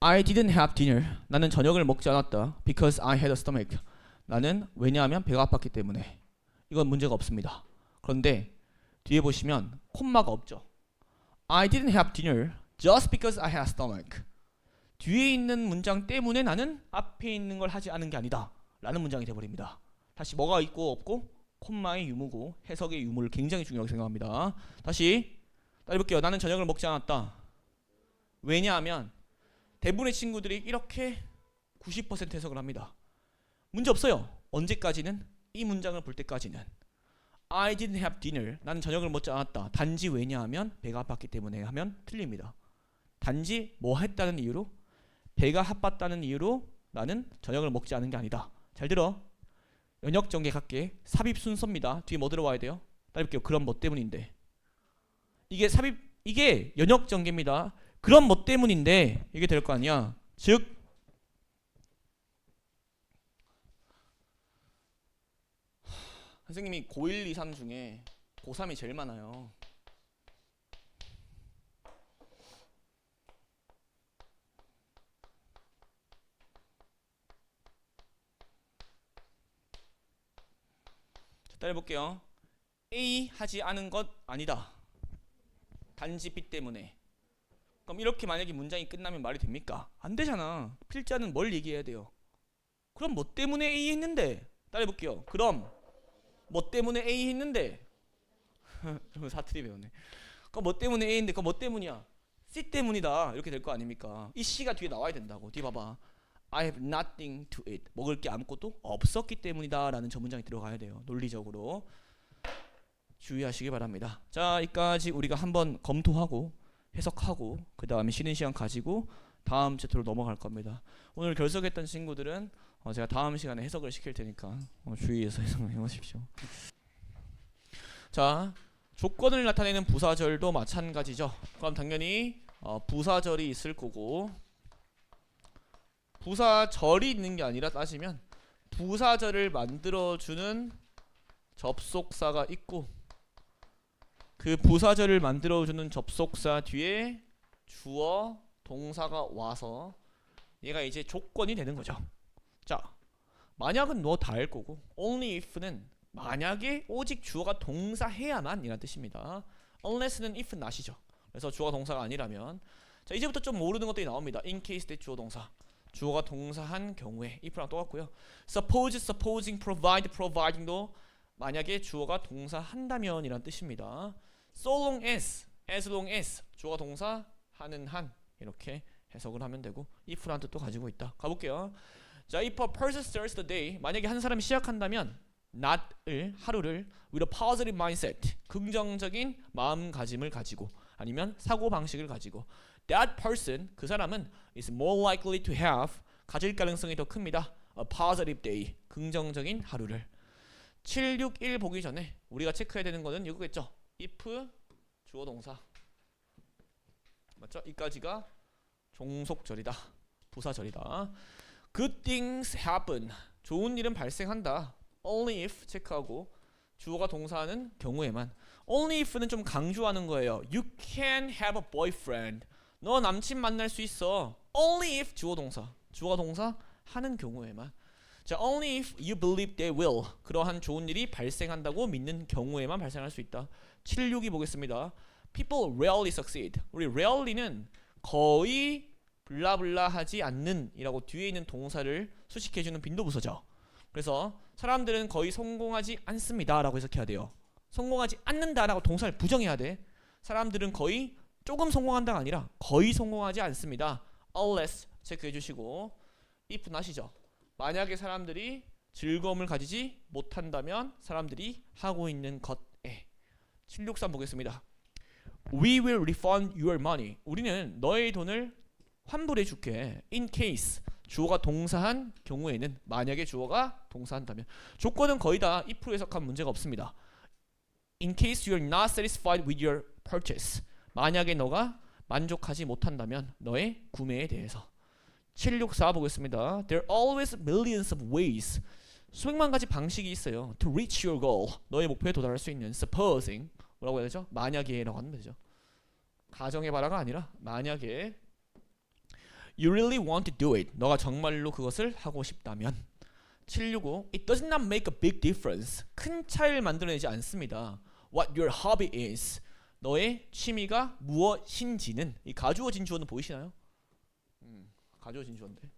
I didn't have dinner. 나는 저녁을 먹지 않았다. Because I had a stomach. 나는 왜냐하면 배가 아팠기 때문에. 이건 문제가 없습니다. 그런데 뒤에 보시면 콤마가 없죠. I didn't have dinner just because I had a stomach. 뒤에 있는 문장 때문에 나는 앞에 있는 걸 하지 않은 게 아니다 라는 문장이 되어버립니다. 다시 뭐가 있고 없고 콤마의 유무고 해석의 유무를 굉장히 중요하게 생각합니다. 다시 따라해볼게요. 나는 저녁을 먹지 않았다. 왜냐하면 대부분의 친구들이 이렇게 90% 해석을 합니다. 문제 없어요. 언제까지는? 이 문장을 볼 때까지는. I didn't have dinner. 나는 저녁을 먹지 않았다. 단지 왜냐하면 배가 아팠기 때문에 하면 틀립니다. 단지 뭐 했다는 이유로? 배가 아팠다는 이유로 나는 저녁을 먹지 않은 게 아니다. 잘 들어. 연역전개 갈게. 삽입 순서입니다. 뒤에 뭐 들어와야 돼요? 따라해볼게요. 그럼 뭐 때문인데. 이게 연역전개입니다. 그럼 뭐 때문인데 이게 될 거 아니야. 즉 선생님이 고1, 2, 3 중에 고3이 제일 많아요. 자, 따라해볼게요. A 하지 않은 것 아니다. 단지 B 때문에. 그럼 이렇게 만약에 문장이 끝나면 말이 됩니까? 안 되잖아. 필자는 뭘 얘기해야 돼요? 그럼 뭐 때문에 A 했는데? 따라해볼게요. 그럼 뭐 때문에 A 했는데 사투리 배웠네. 그거 뭐 때문에 A인데 그거 뭐 때문이야? C 때문이다. 이렇게 될 거 아닙니까? 이 C가 뒤에 나와야 된다고. 뒤에 봐봐. I have nothing to eat. 먹을 게 아무것도 없었기 때문이다 라는 저 문장이 들어가야 돼요. 논리적으로 주의하시기 바랍니다. 자, 여기까지 우리가 한번 검토하고 해석하고 그 다음에 쉬는 시간 가지고 다음 챕터로 넘어갈 겁니다. 오늘 결석했던 친구들은 제가 다음 시간에 해석을 시킬 테니까 주의해서 해석해 보십시오. 자, 조건을 나타내는 부사절도 마찬가지죠. 그럼 당연히 부사절이 있을 거고, 부사절이 있는 게 아니라 따지면 부사절을 만들어주는 접속사가 있고, 그 부사절을 만들어주는 접속사 뒤에 주어 동사가 와서 얘가 이제 조건이 되는 거죠. 자, 만약은 너 다 할 거고, only if는 만약에 오직 주어가 동사해야만 이란 뜻입니다. unless는 if not이죠. 그래서 주어가 동사가 아니라면, 자, 이제부터 좀 모르는 것들이 나옵니다. in case 때 주어 동사, 주어가 동사한 경우에 if랑 똑같고요. suppose, supposing, provide, providing도 만약에 주어가 동사한다면 이란 뜻입니다. so long as long as 주어가 동사 하는 한 이렇게 해석을 하면 되고, if라는 뜻도 가지고 있다. 가볼게요. 자, if a person starts the day, 만약에 한 사람이 시작한다면 not을, 하루를 with a positive mindset, 긍정적인 마음가짐을 가지고 아니면 사고방식을 가지고, that person, 그 사람은 is more likely to have, 가질 가능성이 더 큽니다. a positive day, 긍정적인 하루를. 761 보기 전에 우리가 체크해야 되는 거는 이거겠죠. if 주어 동사, 맞죠? 이까지가 종속절이다, 부사절이다. good things happen, 좋은 일은 발생한다. only if 체크하고 주어가 동사하는 경우에만. only if는 좀 강조하는 거예요. you can have a boyfriend, 너 남친 만날 수 있어. only if 주어 동사, 주어가 동사 하는 경우에만. 자, only if you believe they will, 그러한 좋은 일이 발생한다고 믿는 경우에만 발생할 수 있다. 762 보겠습니다. people rarely succeed, 우리 rarely는 거의 블라블라 하지 않는 이라고 뒤에 있는 동사를 수식해주는 빈도부서죠. 그래서 사람들은 거의 성공하지 않습니다 라고 해석해야 돼요. 성공하지 않는다 라고 동사를 부정해야 돼. 사람들은 거의 조금 성공한다가 아니라 거의 성공하지 않습니다. unless 체크해 주시고, if not이죠. 만약에 사람들이 즐거움을 가지지 못한다면 사람들이 하고 있는 것에. 763 보겠습니다. We will refund your money, 우리는 너의 돈을 환불해 줄게. in case 주어가 동사한 경우에는, 만약에 주어가 동사한다면. 조건은 거의 다 if로 해석한 문제가 없습니다. in case you are not satisfied with your purchase, 만약에 너가 만족하지 못한다면 너의 구매에 대해서. 764 보겠습니다. There are always millions of ways, 수백만 가지 방식이 있어요. to reach your goal, 너의 목표에 도달할 수 있는. supposing 뭐라고 해야 되죠? 만약에 라고 하는 거죠. 가정해봐라가 아니라 만약에 you really want to do it, 너가 정말로 그것을 하고 싶다면. 765 It does not make a big difference, 큰 차이를 만들어내지 않습니다. What your hobby is, 너의 취미가 무엇인지는. 이 가주어진 주어는 보이시나요? 가주어진 주어인데,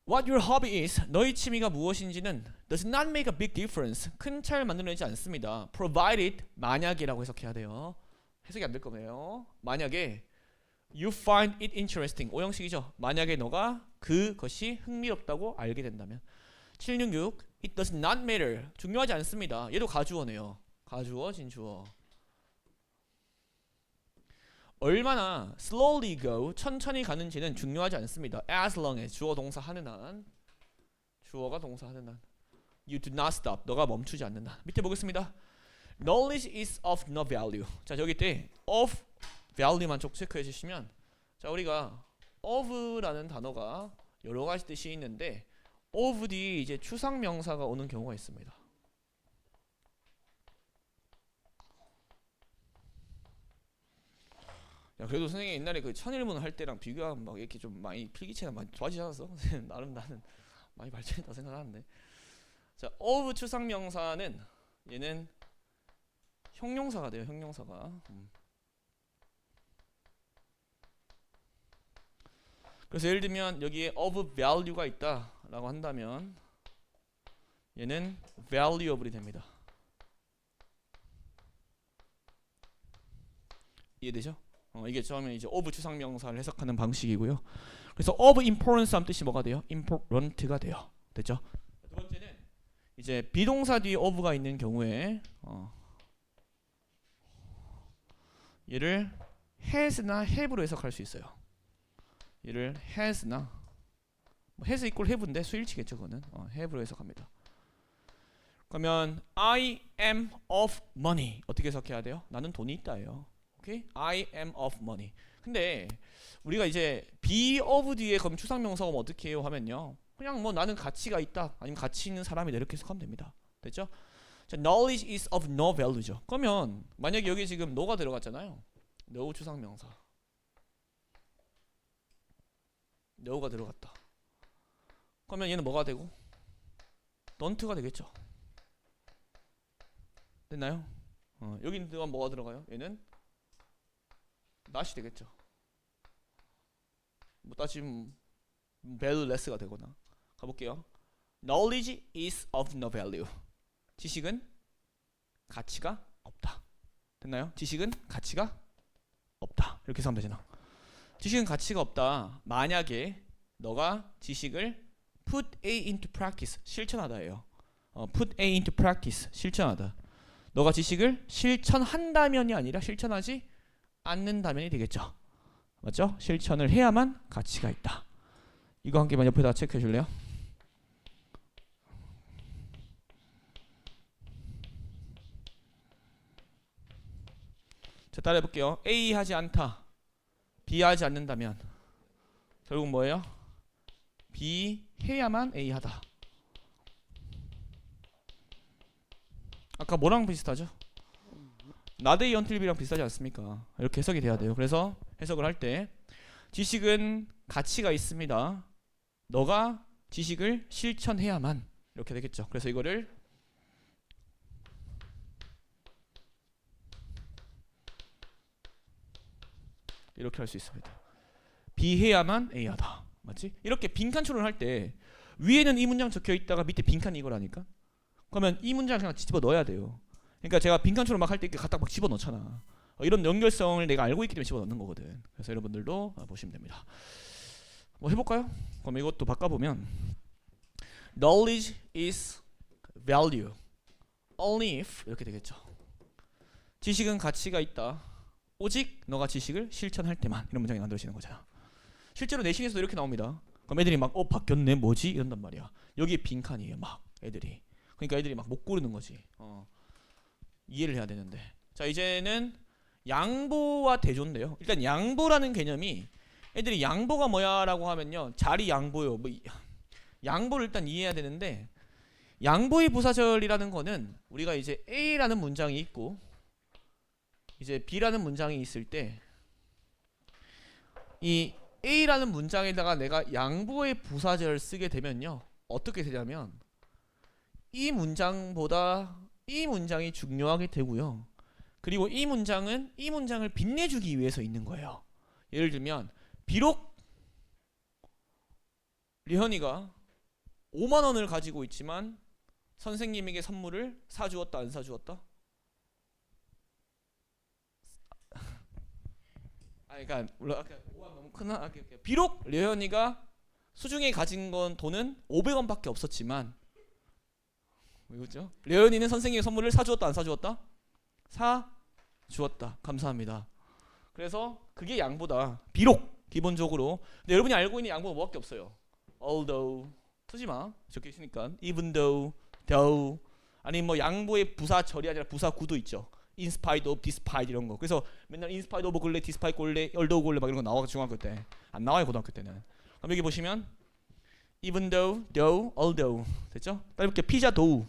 What your hobby is, 너의 취미가 무엇인지는 does not make a big difference, 큰 차이를 만들어내지 않습니다. Provided, 만약에라고 해석해야 돼요. 해석이 안 될 거네요. 만약에 you find it interesting, 오형식이죠. 만약에 너가 그것이 흥미롭다고 알게 된다면. 766 It does not matter, 중요하지 않습니다. 얘도 가주어네요. 가주어, 진주어. 얼마나 slowly go, 천천히 가는지는 중요하지 않습니다. as long as 주어 동사 하는 한, 주어가 동사 하는 한. You do not stop, 너가 멈추지 않는 한. 밑에 보겠습니다. Knowledge is of no value. 자, 여기 때 of value만 쭉 체크해 주시면, 자, 우리가 of라는 단어가 여러 가지 뜻이 있는데 of 뒤 이제 추상 명사가 오는 경우가 있습니다. 야, 그래도 선생님 옛날에 그 천일문 할 때랑 비교하면 막 이렇게 좀 많이 필기체가 많이 좋아지지 않았어? 나름 나는 많이 발전했다 생각하는데. 자, of 추상 명사는 얘는 형용사가 돼요. 형용사가. 그래서 예를 들면 여기에 of value가 있다라고 한다면 얘는 valuable이 됩니다. 이해되죠? 이게 처음에 이제 of 추상명사를 해석하는 방식이고요. 그래서 of importance 한 뜻이 뭐가 돼요? important가 돼요. 됐죠? 두 번째는 이제 비동사 뒤에 of가 있는 경우에 얘를 has나 have로 해석할 수 있어요. 얘를 has나 has equal have인데 수일치겠죠, 그거는. have로 해석합니다. 그러면 I am of money 어떻게 해석해야 돼요? 나는 돈이 있다예요. 오케이? I am of money. 근데 우리가 이제 be of 뒤에 그럼 추상명사가 뭐 어떻게 해요 하면요, 그냥 뭐 나는 가치가 있다 아니면 가치 있는 사람이다 이렇게 해석하면 됩니다. 됐죠? 자, knowledge is of no value죠. 그러면 만약에 여기 지금 no가 들어갔잖아요. no 추상명사 no가 들어갔다. 그러면 얘는 뭐가 되고? don't가 되겠죠. 됐나요? 여기 들어가면 뭐가 들어가요? 얘는 not이 되겠죠. 뭐 따지면 valueless가 되거나. 가볼게요. knowledge is of no value. 지식은 가치가 없다. 됐나요? 지식은 가치가 없다. 이렇게 해석하면 되잖아. 지식은 가치가 없다. 만약에 너가 지식을 put A into practice 실천하다예요. put A into practice 실천하다. 너가 지식을 실천한다면이 아니라 실천하지 않는다면이 되겠죠. 맞죠? 실천을 해야만 가치가 있다. 이거 한 개만 옆에다 체크해 줄래요? 자, 따라해 볼게요. A 하지 않다, B 하지 않는다면 결국 뭐예요? B 해야만 A 하다. 아까 뭐랑 비슷하죠? not A until B랑 비슷하지 않습니까? 이렇게 해석이 돼야 돼요. 그래서 해석을 할 때 지식은 가치가 있습니다. 너가 지식을 실천해야만 이렇게 되겠죠. 그래서 이거를 이렇게 할 수 있습니다. 비해야만 A하다. 맞지? 이렇게 빈칸처럼 할 때 위에는 이 문장 적혀 있다가 밑에 빈칸이 이거라니까. 그러면 이 문장 그냥 집어 넣어야 돼요. 그러니까 제가 빈칸처럼 막 할 때 이렇게 갖다 막 집어 넣잖아. 이런 연결성을 내가 알고 있기 때문에 집어 넣는 거거든. 그래서 여러분들도 보시면 됩니다. 뭐 해볼까요? 그럼 이것도 바꿔보면 knowledge is value only if 이렇게 되겠죠. 지식은 가치가 있다. 오직 너가 지식을 실천할 때만. 이런 문장이 만들어지는 거잖아. 실제로 내신에서도 이렇게 나옵니다. 그럼 애들이 막 바뀌었네 뭐지 이런단 말이야. 여기에 빈칸이에요 막 애들이. 그러니까 애들이 막 못 고르는 거지. 이해를 해야 되는데. 자, 이제는 양보와 대조인데요. 일단 양보라는 개념이 애들이 양보가 뭐야라고 하면요, 자리 양보요. 뭐 양보를 일단 이해해야 되는데, 양보의 부사절이라는 거는 우리가 이제 A라는 문장이 있고 이제 B라는 문장이 있을 때 이 A라는 문장에다가 내가 양보의 부사절을 쓰게 되면요, 어떻게 되냐면 이 문장보다 이 문장이 중요하게 되고요. 그리고 이 문장은 이 문장을 빛내주기 위해서 있는 거예요. 예를 들면 비록 리현이가 5만 원을 가지고 있지만 선생님에게 선물을 사주었다 안 사주었다? 그러니까 물론 5만 너무 크나? 비록 리현이가 수중에 가진 건 돈은 500원밖에 없었지만 왜그죠? 레연이는 선생님의 선물을 사주었다 안 사주었다? 사주었다. 감사합니다. 그래서 그게 양보다. 비록 기본적으로. 근데 여러분이 알고 있는 양보가 뭐밖에 없어요. although 쓰지마 적혀 있으니까. even though 아니면 뭐 양보의 부사절이 아니라 부사구도 있죠. in spite of, despite 이런 거. 그래서 맨날 in spite of 골래, despite 골래, although 골래 막 이런 거 나와. 중학교 때 안 나와요 고등학교 때는. 그럼 여기 보시면 even though, although 됐죠? 따로 이렇게 피자 도우.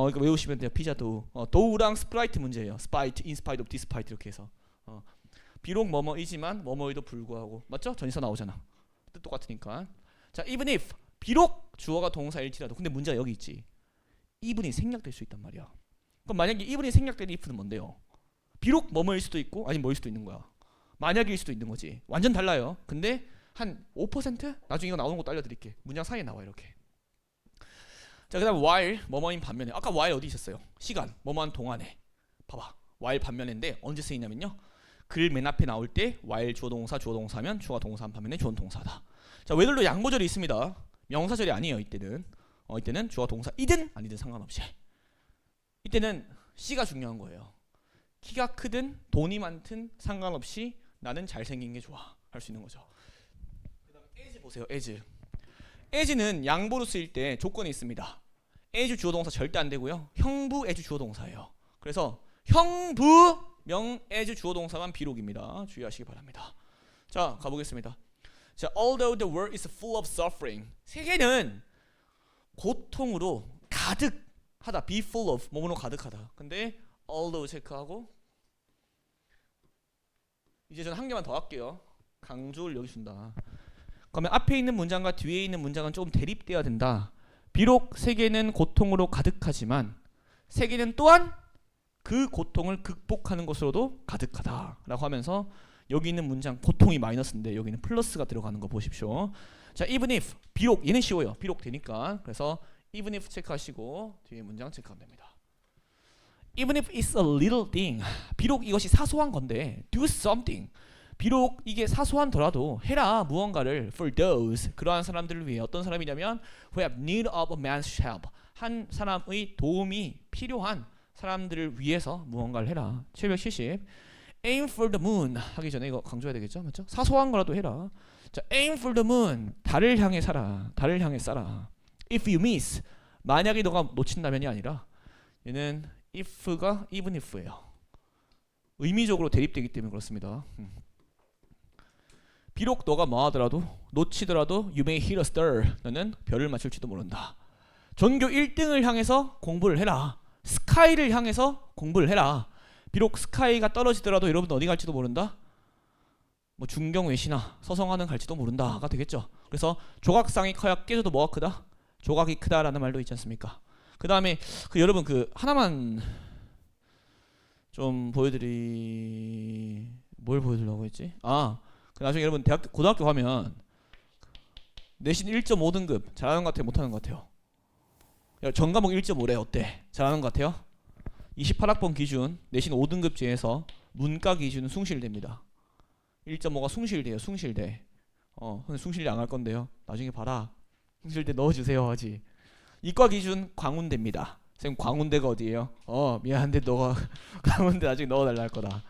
이거 외우시면 돼요. 피자 도우. 도우랑 스프라이트 문제예요. spite, in spite of, despite 이렇게 해서. 비록 뭐뭐이지만 뭐뭐에도 불구하고. 맞죠? 전치사 나오잖아. 뜻 똑같으니까. 자, even if 비록 주어가 동사일지라도. 근데 문제가 여기 있지. even이 생략될 수 있단 말이야. 그럼 만약에 even이 생략되는 if는 뭔데요? 비록 뭐뭐일 수도 있고 아니면 뭐일 수도 있는 거야. 만약일 수도 있는 거지. 완전 달라요. 근데 한 5%? 나중에 이거 나오는 것도 알려드릴게. 문장 사이에 나와 이렇게. 자, 그다음 while 뭐뭐인 반면에. 아까 while 어디 있었어요? 시간 뭐뭐한 동안에. 봐봐. while 반면인데 언제 쓰이냐면요. 글 맨 앞에 나올 때 while 주어 동사 주어 동사면 주어 동사한 반면에 주어 동사다. 자, 왜들로 양보절이 있습니다. 명사절이 아니에요. 이때는 이때는 주어 동사이든 아니든 상관없이. 이때는 C가 중요한 거예요. 키가 크든 돈이 많든 상관없이 나는 잘생긴 게 좋아 할 수 있는 거죠. 그다음 as 보세요. as는 양보로 쓰일 때 조건이 있습니다. as 주어 동사 절대 안 되고요. 형부 as 주어 동사예요. 그래서 형부 명 as 주어 동사만 비록입니다. 주의하시기 바랍니다. 자, 가보겠습니다. 자, although the world is full of suffering. 세계는 고통으로 가득하다. be full of 뭐뭐로 가득하다. 근데 although 체크하고 이제 저는 한 개만 더 할게요. 강조를 여기 준다. 그러면 앞에 있는 문장과 뒤에 있는 문장은 조금 대립돼야 된다. 비록 세계는 고통으로 가득하지만 세계는 또한 그 고통을 극복하는 것으로도 가득하다라고 하면서 여기 있는 문장 고통이 마이너스인데 여기는 플러스가 들어가는 거 보십시오. 자, even if 비록 얘는 쉬워요. 비록 되니까. 그래서 even if 체크하시고 뒤에 문장 체크하면 됩니다. Even if it's a little thing. 비록 이것이 사소한 건데 do something. 비록 이게 사소한더라도 해라 무언가를 for those 그러한 사람들을 위해. 어떤 사람이냐면 who have need of a man's help. 한 사람의 도움이 필요한 사람들을 위해서 무언가를 해라. 770. Aim for the moon 하기 전에 이거 강조해야 되겠죠? 맞죠? 사소한 거라도 해라. 자, aim for the moon. 달을 향해 살아. 달을 향해 쏴라. If you miss. 만약에 너가 놓친다면이 아니라 얘는 if가 even if예요. 의미적으로 대립되기 때문에 그렇습니다. 비록 너가 뭐하더라도 놓치더라도 you may hit a star. 너는 별을 맞출지도 모른다. 전교 1등을 향해서 공부를 해라. 스카이를 향해서 공부를 해라. 비록 스카이가 떨어지더라도 여러분 어디 갈지도 모른다. 뭐 중경외시나 서성하는 갈지도 모른다가 되겠죠. 그래서 조각상이 커야 깨져도 뭐가 크다? 조각이 크다라는 말도 있지 않습니까? 그 다음에 여러분 하나만 좀 뭘 보여드리려고 했지? 나중에 여러분 고등학교 가면 내신 1.5등급 잘하는 것 같아요? 못하는 것 같아요? 전과목 1.5래. 어때? 잘하는 것 같아요? 28학번 기준 내신 5등급제에서 문과 기준은 숭실대입니다. 1.5가 숭실대예요. 숭실대. 근데 숭실대 안 할 건데요. 나중에 봐라. 숭실대 넣어주세요 하지. 이과 기준 광운대입니다. 선생님 광운대가 어디예요? 미안한데 너가 광운대 나중에 넣어달라 할 거다.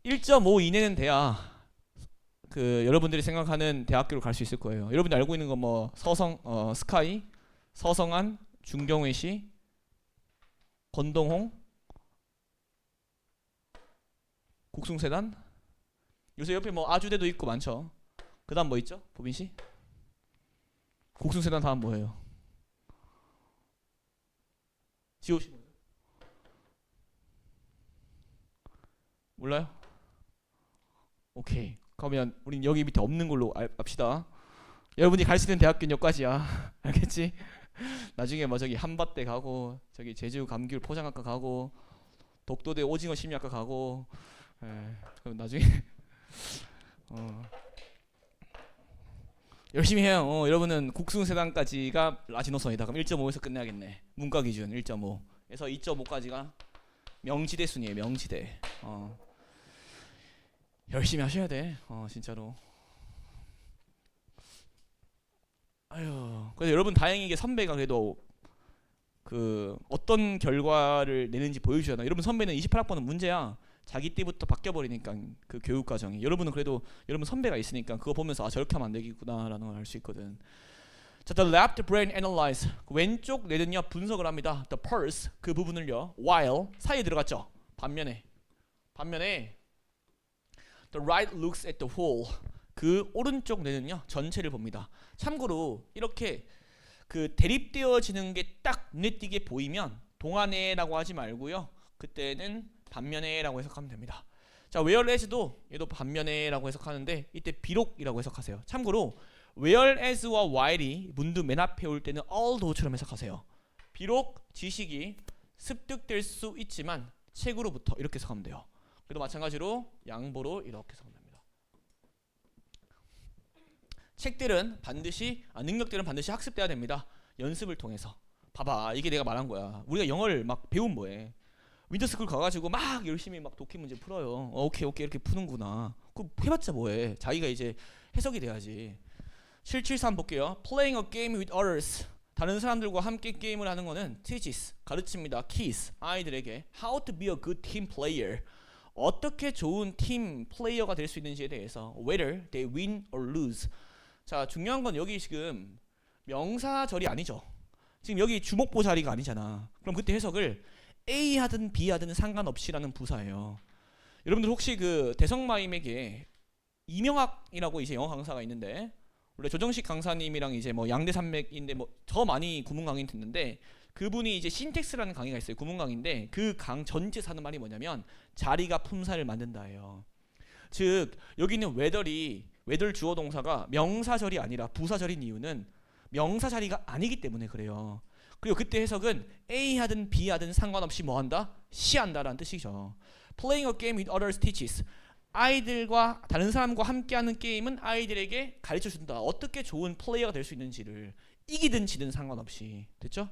1.5 이내는 돼야 여러분들이 생각하는 대학교로 갈 수 있을 거예요. 여러분이 알고 있는 거 뭐 스카이, 서성한, 중경외시, 건동홍, 국숭세단. 요새 옆에 뭐 아주대도 있고 많죠. 그 다음 뭐 있죠? 보빈씨? 국숭세단 다음 뭐예요? 지호씨 몰라요? 오케이. 그러면 우린 여기 밑에 없는 걸로 압시다. 여러분이 갈 수 있는 대학교는 여기까지야. 알겠지? 나중에 뭐 저기 한밭대 가고 저기 제주 감귤 포장학과 가고 독도대 오징어 심리학과 가고 그럼 나중에 열심히 해요. 여러분은 국승세단까지가 라지노선이다. 그럼 1.5에서 끝내야겠네. 문과 기준 1.5에서 2.5까지가 명지대 순이에요. 명지대. 열심히 하셔야 돼. 진짜로. 아유. 그래서 여러분 다행이게 선배가 그래도 어떤 결과를 내는지 보여주잖아. 여러분 선배는 28학번은 문제야. 자기 때부터 바뀌어버리니까 그 교육 과정이. 여러분은 그래도 여러분 선배가 있으니까 그거 보면서 저렇게 하면 안 되겠구나라는 걸 알 수 있거든. 자, the left brain analyze. 왼쪽 뇌는요 분석을 합니다. the pulse 그 부분을요 while 사이에 들어갔죠. 반면에 the right looks at the whole 그 오른쪽 뇌는요 전체를 봅니다. 참고로 이렇게 대립되어지는 게 딱 눈에 띄게 보이면 동안에라고 하지 말고요. 그때는 반면에라고 해석하면 됩니다. 자, whereas도 얘도 반면에라고 해석하는데 이때 비록이라고 해석하세요. 참고로 whereas와 while이 문두 맨 앞에 올 때는 althought처럼 해석하세요. 비록 지식이 습득될 수 있지만 책으로부터 이렇게 해석하면 돼요. 그래도 마찬가지로 양보로 이렇게 해석하면 됩니다. 책들은 반드시 능력들은 반드시 학습돼야 됩니다. 연습을 통해서 봐봐, 이게 내가 말한 거야. 우리가 영어를 막 배운 뭐해? 윈터스쿨 가가지고 막 열심히 막 독해 문제 풀어요. 오케이 오케이 이렇게 푸는구나. 그 해봤자 뭐해? 자기가 이제 해석이 돼야지. 773 볼게요. Playing a game with others. 다른 사람들과 함께 게임을 하는 거는 teaches, 가르칩니다. kids, 아이들에게 how to be a good team player. 어떻게 좋은 팀 플레이어가 될 수 있는지에 대해서 whether they win or lose. 자, 중요한 건 여기 지금 명사절이 아니죠. 지금 여기 주목보 자리가 아니잖아. 그럼 그때 해석을 A 하든 B 하든 상관없이라는 부사예요. 여러분들 혹시 그 대성마임에게 이명학이라고 이제 영어 강사가 있는데 원래 조정식 강사님이랑 이제 뭐 양대산맥인데 뭐 더 많이 구문 강의 듣는데 그분이 이제 신텍스라는 강의가 있어요. 구문 강의인데 그 강 전체에서 하는 말이 뭐냐면 자리가 품사를 만든다예요. 즉 여기 있는 whether 주어 동사가 명사절이 아니라 부사절인 이유는 명사 자리가 아니기 때문에 그래요. 그리고 그때 해석은 A 하든 B 하든 상관없이 뭐 한다? 시한다라는 뜻이죠. Playing a game with others teaches. 아이들과 다른 사람과 함께하는 게임은 아이들에게 가르쳐준다. 어떻게 좋은 플레이어가 될 수 있는지를 이기든 지든 상관없이. 됐죠?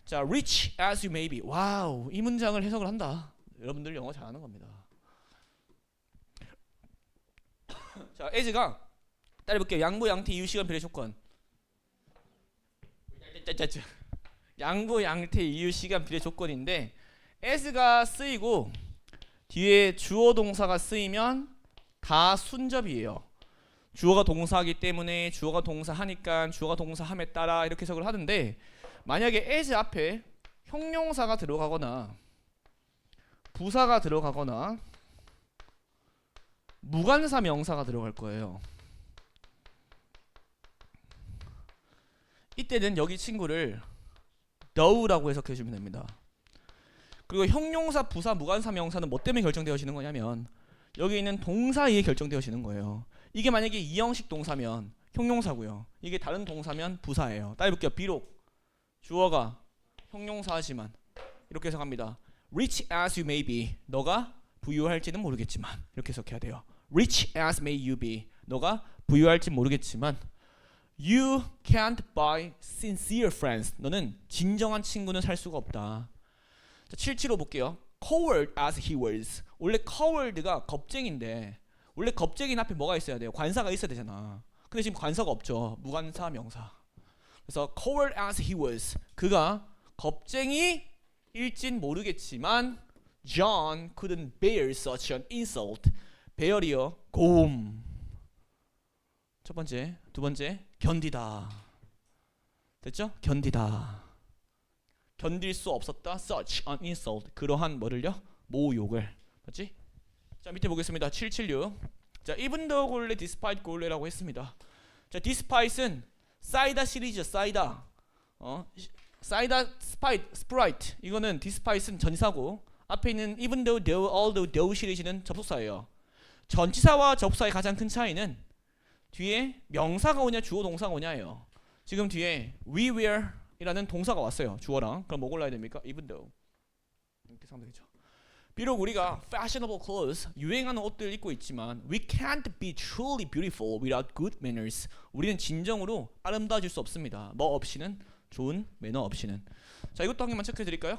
자, rich as you may be. 와우, 이 문장을 해석을 한다. 여러분들 영어 잘하는 겁니다. 자, as가 따라해볼게요. 양보, 양태, 이유, 시간, 배려, 조건. 양보, 양태, 이유, 시간, 비례 조건인데 as가 쓰이고 뒤에 주어 동사가 쓰이면 다 순접이에요. 주어가 동사이기 때문에 주어가 동사하니까 주어가 동사함에 따라 이렇게 해석을 하는데 만약에 as 앞에 형용사가 들어가거나 부사가 들어가거나 무관사 명사가 들어갈 거예요. 이때는 여기 친구를 though라고 해석해 주면 됩니다. 그리고 형용사, 부사, 무관사 명사는 뭐 때문에 결정되어지는 거냐면 여기 있는 동사에 의해 결정되어지는 거예요. 이게 만약에 이형식 동사면 형용사고요. 이게 다른 동사면 부사예요. 따라해볼게요. 비록 주어가 형용사지만 이렇게 해석합니다. Rich as you may be. 너가 부유할지는 모르겠지만 이렇게 해석해야 돼요. Rich as may you be. 너가 부유할지 모르겠지만 You can't buy sincere friends. 너는 진정한 친구는 살 수가 없다. 자, 775 볼게요. Coward as he was. 원래 coward가 겁쟁인데 원래 겁쟁이는 앞에 뭐가 있어야 돼요? 관사가 있어야 되잖아. 근데 지금 관사가 없죠. 무관사 명사. 그래서 coward as he was. 그가 겁쟁이일진 모르겠지만 John couldn't bear such an insult. bear이요. 고음. 첫 번째, 두 번째 견디다. 됐죠? 견디다. 견딜 수 없었다. such an insult. 그러한 뭐를요? 모욕을. 맞지? 자, 밑에 보겠습니다. 776. 자, even though 골레, despite 골레라고 했습니다. 자, despite은 사이다 시리즈, 사이다. 사이다, 스프라이트. 이거는 despite은 전치사고 앞에 있는 even though, though, although, though 시리즈는 접속사예요. 전치사와 접속사의 가장 큰 차이는 뒤에 명사가 오냐 주어 동사가 오냐예요. 지금 뒤에 we were 이라는 동사가 왔어요. 주어랑. 그럼 뭐 골라야 됩니까? even though. 이렇게 상대겠죠. 비록 우리가 fashionable clothes, 유행하는 옷들 입고 있지만 we can't be truly beautiful without good manners. 우리는 진정으로 아름다워질 수 없습니다. 뭐 없이는? 좋은 매너 없이는. 자, 이것도 한 개만 체크해 드릴까요?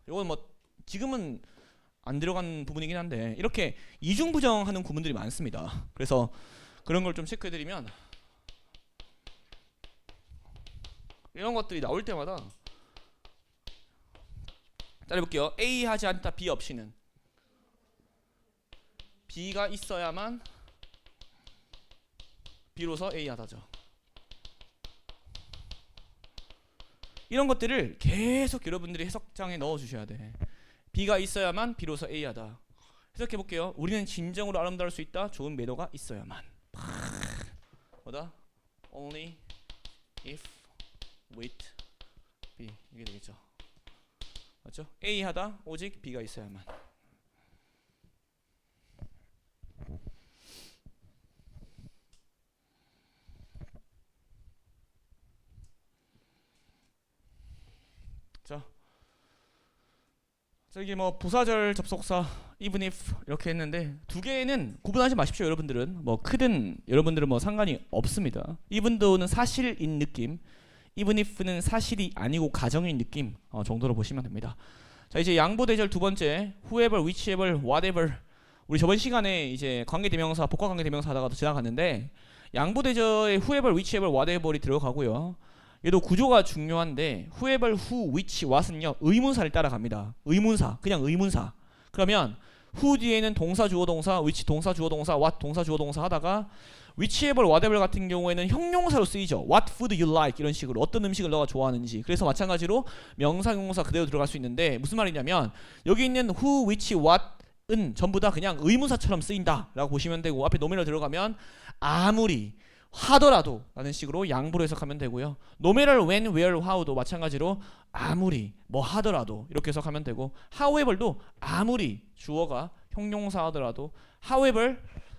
이건 뭐 지금은 안 들어간 부분이긴 한데 이렇게 이중부정하는 구문들이 많습니다. 그래서 그런 걸 좀 체크해 드리면 이런 것들이 나올 때마다 따라해볼게요. A 하지 않다 B 없이는. B가 있어야만 B로서 A 하다죠. 이런 것들을 계속 여러분들이 해석장에 넣어주셔야 돼. B가 있어야만 B로서 A 하다. 해석해볼게요. 우리는 진정으로 아름다울 수 있다. 좋은 매너가 있어야만. 뭐다? Only if with B. 이게 되겠죠. 맞죠? A 하다 오직 B가 있어야만. 자, 저기 뭐 부사절 접속사 even if 이렇게 했는데 두 개는 구분하지 마십시오. 여러분들은 뭐 크든 여러분들은 뭐 상관이 없습니다. even though는 사실인 느낌, even if는 사실이 아니고 가정인 느낌 정도로 보시면 됩니다. 자, 이제 양보대절 두 번째, whoever, whichever, whatever. 우리 저번 시간에 이제 관계대명사, 복합관계대명사 하다가도 지나갔는데 양보대절에 whoever, whichever, whatever이 들어가고요. 얘도 구조가 중요한데 whoever, who, which, what은요 의문사를 따라갑니다. 의문사, 그냥 의문사. 그러면 who 뒤에는 동사, 주어, 동사, which 동사, 주어, 동사, what 동사, 주어, 동사 하다가 whichever, whatever 같은 경우에는 형용사로 쓰이죠. What food you like 이런 식으로 어떤 음식을 너가 좋아하는지. 그래서 마찬가지로 명사, 형용사 그대로 들어갈 수 있는데 무슨 말이냐면 여기 있는 who, which, what은 전부 다 그냥 의문사처럼 쓰인다 라고 보시면 되고 앞에 노매너 들어가면 아무리 하더라도 라는 식으로 양보로 해석하면 되고요. no matter when, where, how도 마찬가지로 아무리 뭐 하더라도 이렇게 해석하면 되고 however도 아무리 주어가 형용사 하더라도 however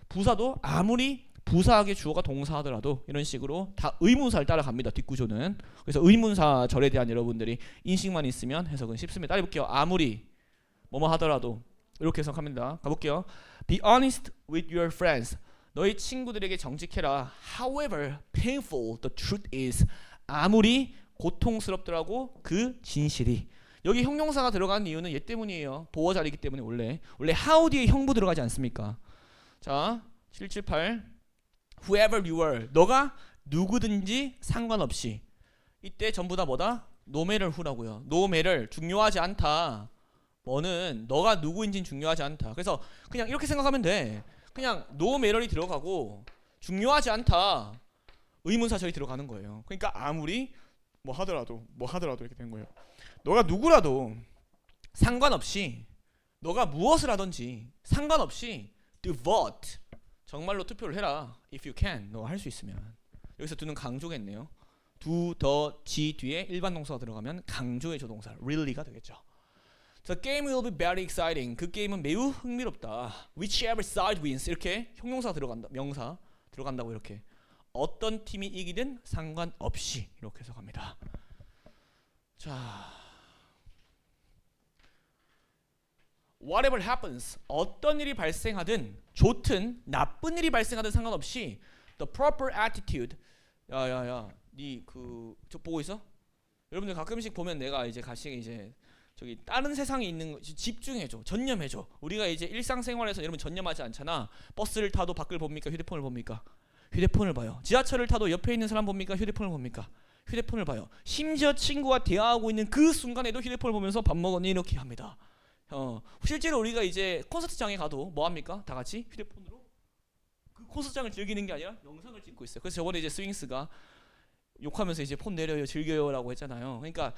부사도 아무리 부사하게 주어가 동사하더라도 이런 식으로 다 의문사를 따라갑니다. 뒷구조는. 그래서 의문사절에 대한 여러분들이 인식만 있으면 해석은 쉽습니다. 따라해볼게요. 아무리 뭐뭐 하더라도 이렇게 해석합니다. 가볼게요. Be honest with your friends. 너희 친구들에게 정직해라. However painful the truth is. 아무리 고통스럽더라고 그 진실이. 여기 형용사가 들어가는 이유는 얘 때문이에요. 보어 자리이기 때문에 원래 how 뒤에 형부 들어가지 않습니까? 자 778 whoever you are. 너가 누구든지 상관없이. 이때 전부 다 뭐다? no matter who라고요. no matter 중요하지 않다. 뭐는 너가 누구인지는 중요하지 않다. 그래서 그냥 이렇게 생각하면 돼. 그냥 no matter이 들어가고 중요하지 않다. 의문사절이 들어가는 거예요. 그러니까 아무리 뭐 하더라도 이렇게 된 거예요. 너가 누구라도 상관없이 너가 무엇을 하든지 상관없이 devote 정말로 투표를 해라. If you can. 너 할 수 있으면. 여기서 do는 강조겠네요. do, the, g 뒤에 일반 동사가 들어가면 강조의 조동사 really가 되겠죠. The game will be very exciting. 그 게임은 매우 흥미롭다. Whichever side wins. 이렇게 형용사 들어간다. 명사 들어간다고 이렇게. 어떤 팀이 이기든 상관없이 이렇게 해석합니다. 자, whatever happens. 어떤 일이 발생하든 좋든 나쁜 일이 발생하든 상관없이 the proper attitude. 야야야, 니 저 보고 있어? 여러분들 가끔씩 보면 내가 이제 가시게 이제 저기 다른 세상에 있는 거 집중해줘, 전념해줘. 우리가 이제 일상생활에서 여러분 전념하지 않잖아. 버스를 타도 밖을 봅니까? 휴대폰을 봅니까? 휴대폰을 봐요. 지하철을 타도 옆에 있는 사람 봅니까? 휴대폰을 봅니까? 휴대폰을 봐요. 심지어 친구와 대화하고 있는 그 순간에도 휴대폰을 보면서 밥 먹었니? 이렇게 합니다. 실제로 우리가 이제 콘서트장에 가도 뭐 합니까? 다 같이 휴대폰으로 그 콘서트장을 즐기는 게 아니라 영상을 찍고 있어요. 그래서 저번에 이제 스윙스가 욕하면서 이제 폰 내려요, 즐겨요라고 했잖아요. 그러니까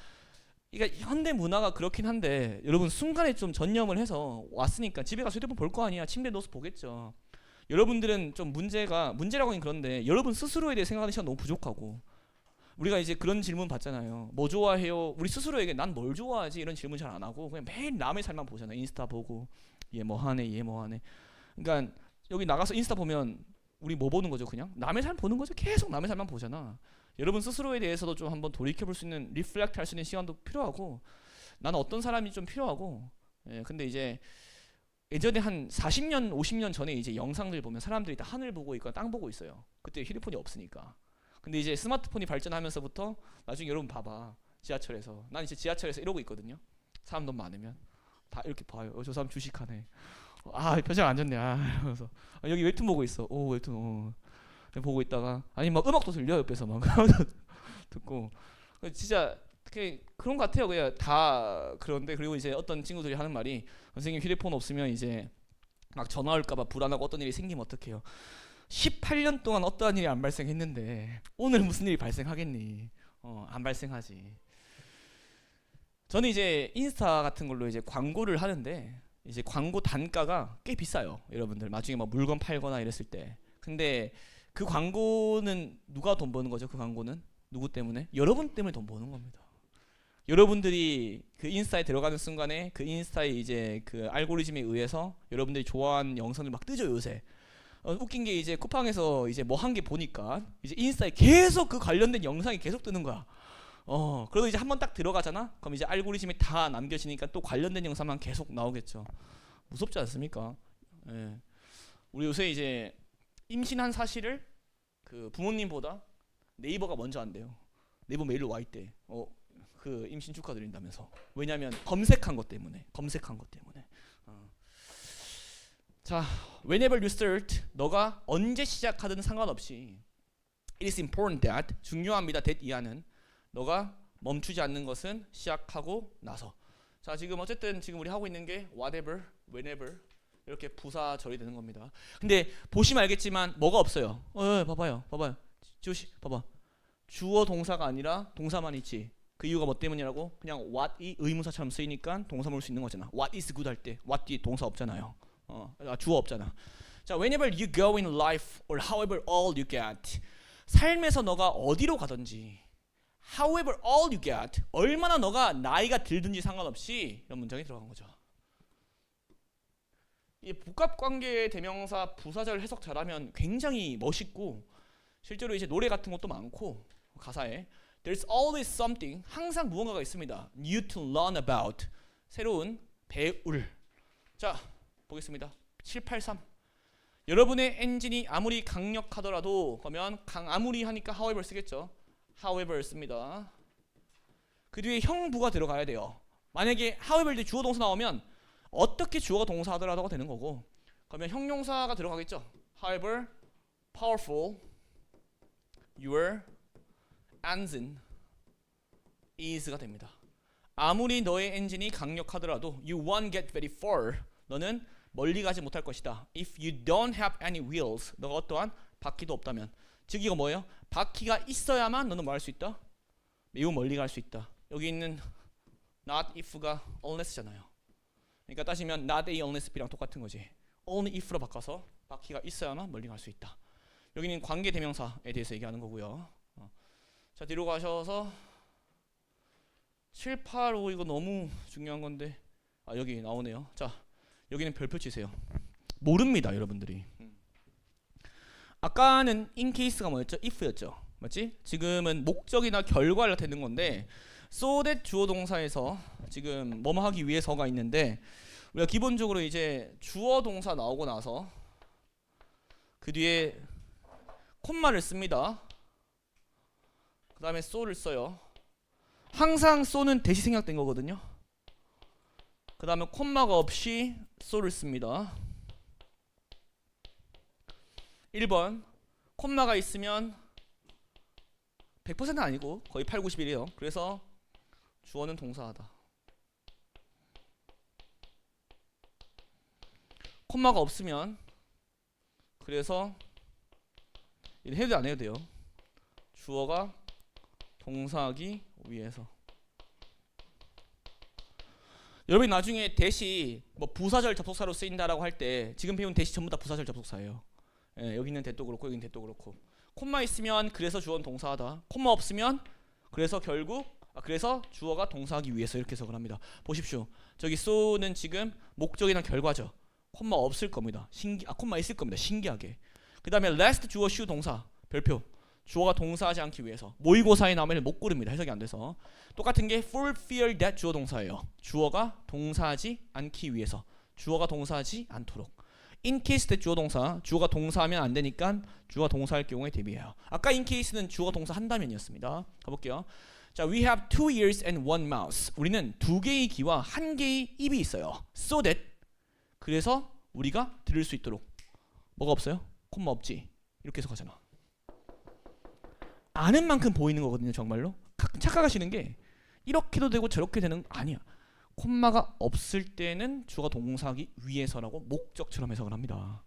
현대 문화가 그렇긴 한데 여러분 순간에 좀 전념을 해서 왔으니까 집에 가서 휴대폰 볼 거 아니야. 침대에 누워서 보겠죠. 여러분들은 좀 문제라고 하긴 그런데 여러분 스스로에 대해 생각하는 시간 너무 부족하고 우리가 이제 그런 질문 받잖아요. 뭐 좋아해요? 우리 스스로에게 난 뭘 좋아하지? 이런 질문 잘 안 하고 그냥 매일 남의 삶만 보잖아요. 인스타 보고 얘 뭐 하네, 얘 뭐 하네. 그러니까 여기 나가서 인스타 보면 우리 뭐 보는 거죠? 그냥 남의 삶 보는 거죠. 계속 남의 삶만 보잖아. 여러분 스스로에 대해서도 좀 한번 돌이켜볼 수 있는 리플렉트 할 수 있는 시간도 필요하고 나는 어떤 사람이 좀 필요하고 근데 이제 예전에 한 40년 50년 전에 이제 영상들 보면 사람들이 다 하늘 보고 있거나 땅 보고 있어요. 그때 휴대폰이 없으니까. 근데 이제 스마트폰이 발전하면서부터 나중에 여러분 봐봐. 지하철에서 난 이제 지하철에서 이러고 있거든요. 사람 너무 많으면 다 이렇게 봐요. 저 사람 주식하네. 표정 안 좋네. 이러면서 여기 웹툰 보고 있어. 오 웹툰 보고 있다가 아니 막 음악도 들려 옆에서 막 듣고 진짜 그런 것 같아요. 그냥 다 그런데 그리고 이제 어떤 친구들이 하는 말이 선생님 휴대폰 없으면 이제 막 전화 올까봐 불안하고 어떤 일이 생기면 어떡해요. 18년 동안 어떠한 일이 안 발생했는데 오늘 무슨 일이 발생하겠니? 안 발생하지. 저는 이제 인스타 같은 걸로 이제 광고를 하는데 이제 광고 단가가 꽤 비싸요. 여러분들 나중에 막 물건 팔거나 이랬을 때. 근데 그 광고는 누가 돈 버는 거죠? 그 광고는 누구 때문에? 여러분 때문에 돈 버는 겁니다. 여러분들이 그 인스타에 들어가는 순간에 그 인스타에 이제 그 알고리즘에 의해서 여러분들이 좋아하는 영상을 막 뜨죠 요새. 웃긴 게 이제 쿠팡에서 이제 뭐 한 개 보니까 이제 인스타에 계속 그 관련된 영상이 계속 뜨는 거야. 그래도 이제 한번 딱 들어가잖아. 그럼 이제 알고리즘에 다 남겨지니까 또 관련된 영상만 계속 나오겠죠. 무섭지 않습니까? 예. 우리 요새 이제 임신한 사실을 그 부모님보다 네이버가 먼저 한대요. 내부 메일로 와 있대. 그 임신 축하드린다면서. 왜냐면 검색한 것 때문에. 자, whenever you start, 너가 언제 시작하든 상관없이 it is important that, 중요합니다. that 이하는 너가 멈추지 않는 것은 시작하고 나서. 자, 지금 어쨌든 지금 우리 하고 있는 게 whatever, whenever 이렇게 부사 절이 되는 겁니다. 근데 보시면 알겠지만 뭐가 없어요. 봐봐요. 지호씨 봐봐. 주어 동사가 아니라 동사만 있지. 그 이유가 뭐 때문이라고? 그냥 what이 의문사처럼 쓰이니까 동사 물 수 있는 거잖아. what is good 할 때 what 뒤에 동사 없잖아요. 주어 없잖아. 자, whenever you go in life or however old you get, 삶에서 너가 어디로 가든지 however old you get, 얼마나 너가 나이가 들든지 상관없이 이런 문장이 들어간 거죠. 이 복합관계 대명사 부사절 해석 잘하면 굉장히 멋있고 실제로 이제 노래 같은 것도 많고 가사에 There's always something, 항상 무언가가 있습니다. New to learn about, 새로운 배울. 자, 보겠습니다. 783. 여러분의 엔진이 아무리 강력하더라도 그러면 아무리 하니까 however 쓰겠죠. however 씁니다. 그 뒤에 형부가 들어가야 돼요. 만약에 however 때 주어 동사 나오면 어떻게 주어가 동사하더라도가 되는 거고, 그러면 형용사가 들어가겠죠. however powerful your engine is가 됩니다. 아무리 너의 엔진이 강력하더라도 you won't get very far, 너는 멀리 가지 못할 것이다. If you don't have any wheels, 너가 어떠한 바퀴도 없다면. 즉 이거 뭐예요? 바퀴가 있어야만 너는 뭐 할 수 있다? 매우 멀리 갈 수 있다. 여기 있는 not if가 unless잖아요. 그러니까 따지면 not A unless B랑 똑같은 거지. only if로 바꿔서 바퀴가 있어야만 멀리 갈 수 있다. 여기는 관계 대명사에 대해서 얘기하는 거고요. 자, 뒤로 가셔서 7, 8, 5 이거 너무 중요한 건데 여기 나오네요. 자, 여기는 별표 치세요. 모릅니다, 여러분들이. 아까는 in case가 뭐였죠? if였죠. 맞지? 지금은 목적이나 결과를 나타내는 건데 so that 주어 동사에서 지금 뭐뭐 하기 위해서가 있는데 우리가 기본적으로 이제 주어 동사 나오고 나서 그 뒤에 콤마를 씁니다. 그 다음에 so를 써요. 항상 so는 대시 생략된 거거든요. 그 다음에 콤마가 없이 so를 씁니다. 1번 콤마가 있으면 100%는 아니고 거의 8, 90이래요. 그래서 주어는 동사하다. 콤마가 없으면 그래서 해도 안 해도 돼요. 주어가 동사하기 위해서. 여러분이 나중에 대시 뭐 부사절 접속사로 쓰인다라고 할 때 지금 배운 대시 전부 다 부사절 접속사예요. 여기 있는 대도 그렇고 여기 있는 대도 그렇고. 콤마 있으면 그래서 주어는 동사하다. 콤마 없으면 그래서 결국 그래서 주어가 동사하기 위해서 이렇게 해석을 합니다. 보십시오. 저기 so는 지금 목적이나 결과죠. 콤마 없을 겁니다. 콤마 있을 겁니다. 신기하게. 그 다음에 last 주어 should 동사 별표. 주어가 동사하지 않기 위해서. 모의고사에 나오면 못 고릅니다. 해석이 안 돼서. 똑같은 게 for fear that 주어 동사예요. 주어가 동사하지 않기 위해서. 주어가 동사하지 않도록. in case that 주어 동사. 주어가 동사하면 안 되니까 주어가 동사할 경우에 대비해요. 아까 in case는 주어가 동사한다면이었습니다. 가볼게요. 자, we have 2 ears and 1 mouth. 우리는 2개의 귀와 1개의 입이 있어요. so that 그래서 우리가 들을 수 있도록. 뭐가 없어요? 콤마 없지. 이렇게 해석하잖아. 아는 만큼 보이는 거거든요. 정말로 착각하시는 게 이렇게도 되고 저렇게 되는 거 아니야. 콤마가 없을 때는 주어가 동사하기 위해서라고 목적처럼 해석을 합니다.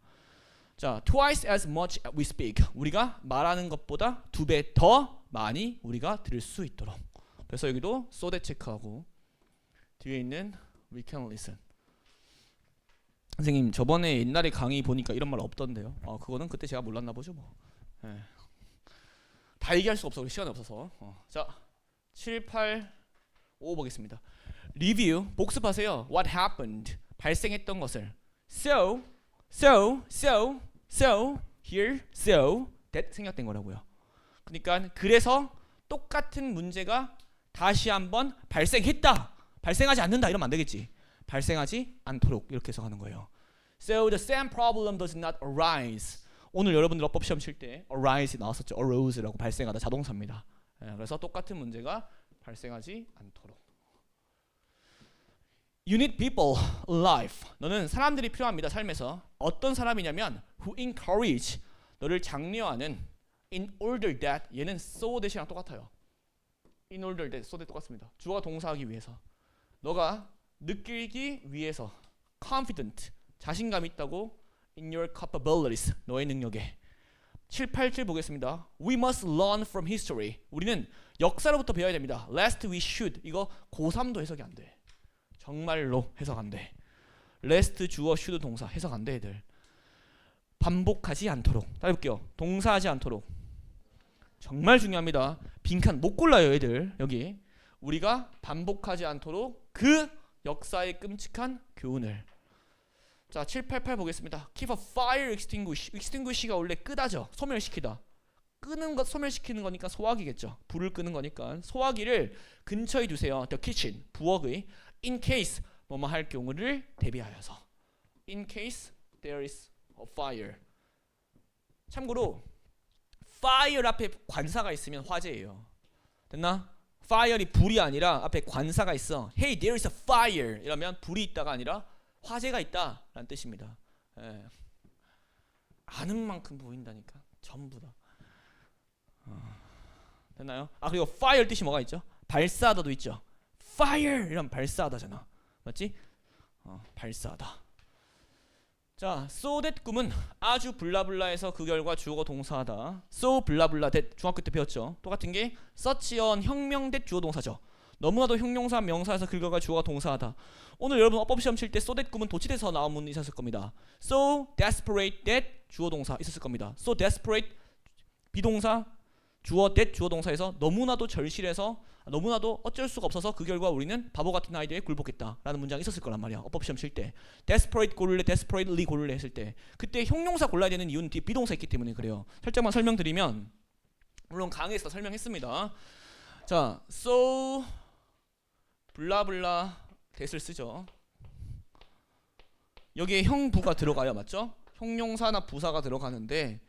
자, twice as much we speak. 우리가 말하는 것보다 2배 더 많이 우리가 들을 수 있도록. 그래서 여기도 so that 체크하고 뒤에 있는 we can listen. 선생님 저번에 옛날에 강의 보니까 이런 말 없던데요. 그거는 그때 제가 몰랐나 보죠 뭐. 다 얘기할 수가 없어. 시간이 없어서. 자, 7, 8, 5 보겠습니다. 리뷰, 복습하세요. What happened? 발생했던 것을. So, here, so, that 생략된 거라고요. 그러니까 그래서 똑같은 문제가 다시 한번 발생했다. 발생하지 않는다 이러면 안 되겠지. 발생하지 않도록 이렇게 해석하는 거예요. So the same problem does not arise. 오늘 여러분들 어법 시험 칠 때 arise 나왔었죠. arose라고 발생하다 자동사입니다. 그래서 똑같은 문제가 발생하지 않도록. You need people alive. 너는 사람들이 필요합니다. 삶에서. 어떤 사람이냐면 who encourage. 너를 장려하는 in order that. 얘는 so that이랑 똑같아요. in order that, so that 똑같습니다. 주어가 동사하기 위해서. 너가 느끼기 위해서 confident. 자신감 있다고 in your capabilities. 너의 능력에. 7, 8절 보겠습니다. We must learn from history. 우리는 역사로부터 배워야 됩니다. Lest we should. 이거 고3도 해석이 안 돼. 정말로 해석 안 돼. lest 주어 should 동사 해석 안 돼 애들. 반복하지 않도록. 따라해볼게요. 동사하지 않도록. 정말 중요합니다. 빈칸 못 골라요 애들. 여기 우리가 반복하지 않도록 그 역사의 끔찍한 교훈을. 자 788 보겠습니다. Keep a fire extinguish. extinguish가 원래 끄다죠. 소멸시키다. 끄는 것 소멸시키는 거니까 소화기겠죠. 불을 끄는 거니까 소화기를 근처에 두세요. The kitchen 부엌의 in case 뭐뭐 할 경우를 대비하여서. In case there is a fire. 참고로 fire 앞에 관사가 있으면 화재예요. 됐나? fire이 불이 아니라 앞에 관사가 있어. Hey, there is a fire. 이러면 불이 있다가 아니라 화재가 있다 라는 뜻입니다. 예. 아는 만큼 보인다니까. 전부 다. 됐나요? 그리고 fire 뜻이 뭐가 있죠? 발사하다도 있죠. fire 이러면 발사하다잖아. 맞지? 발사하다. 자, so that 꿈은 아주 블라블라에서 그 결과 주어가 동사하다. so 블라블라 that 중학교 때 배웠죠. 똑같은 게 such an 혁명 that 주어 동사죠. 너무나도 형용사 명사에서 그 결과 주어가 동사하다. 오늘 여러분 어법 시험 칠 때 so that 꿈은 도치돼서 나온 문이 있었을 겁니다. so desperate that 주어 동사 있었을 겁니다. so desperate 비동사 주어 that 주어 동사에서 너무나도 절실해서 너무나도 어쩔 수가 없어서 그 결과 우리는 바보 같은 아이들에 굴복했다라는 문장이 있었을 거란 말이야. 어법 시험 칠 때 desperate 고를래 desperately 고를래 했을 때 그때 형용사 골라야 되는 이유는 뒤에 비동사 있기 때문에 그래요. 살짝만 설명드리면 물론 강의에서 설명했습니다. 자, so 블라블라 that을 쓰죠. 여기에 형부가 들어가요. 맞죠? 형용사나 부사가 들어가는데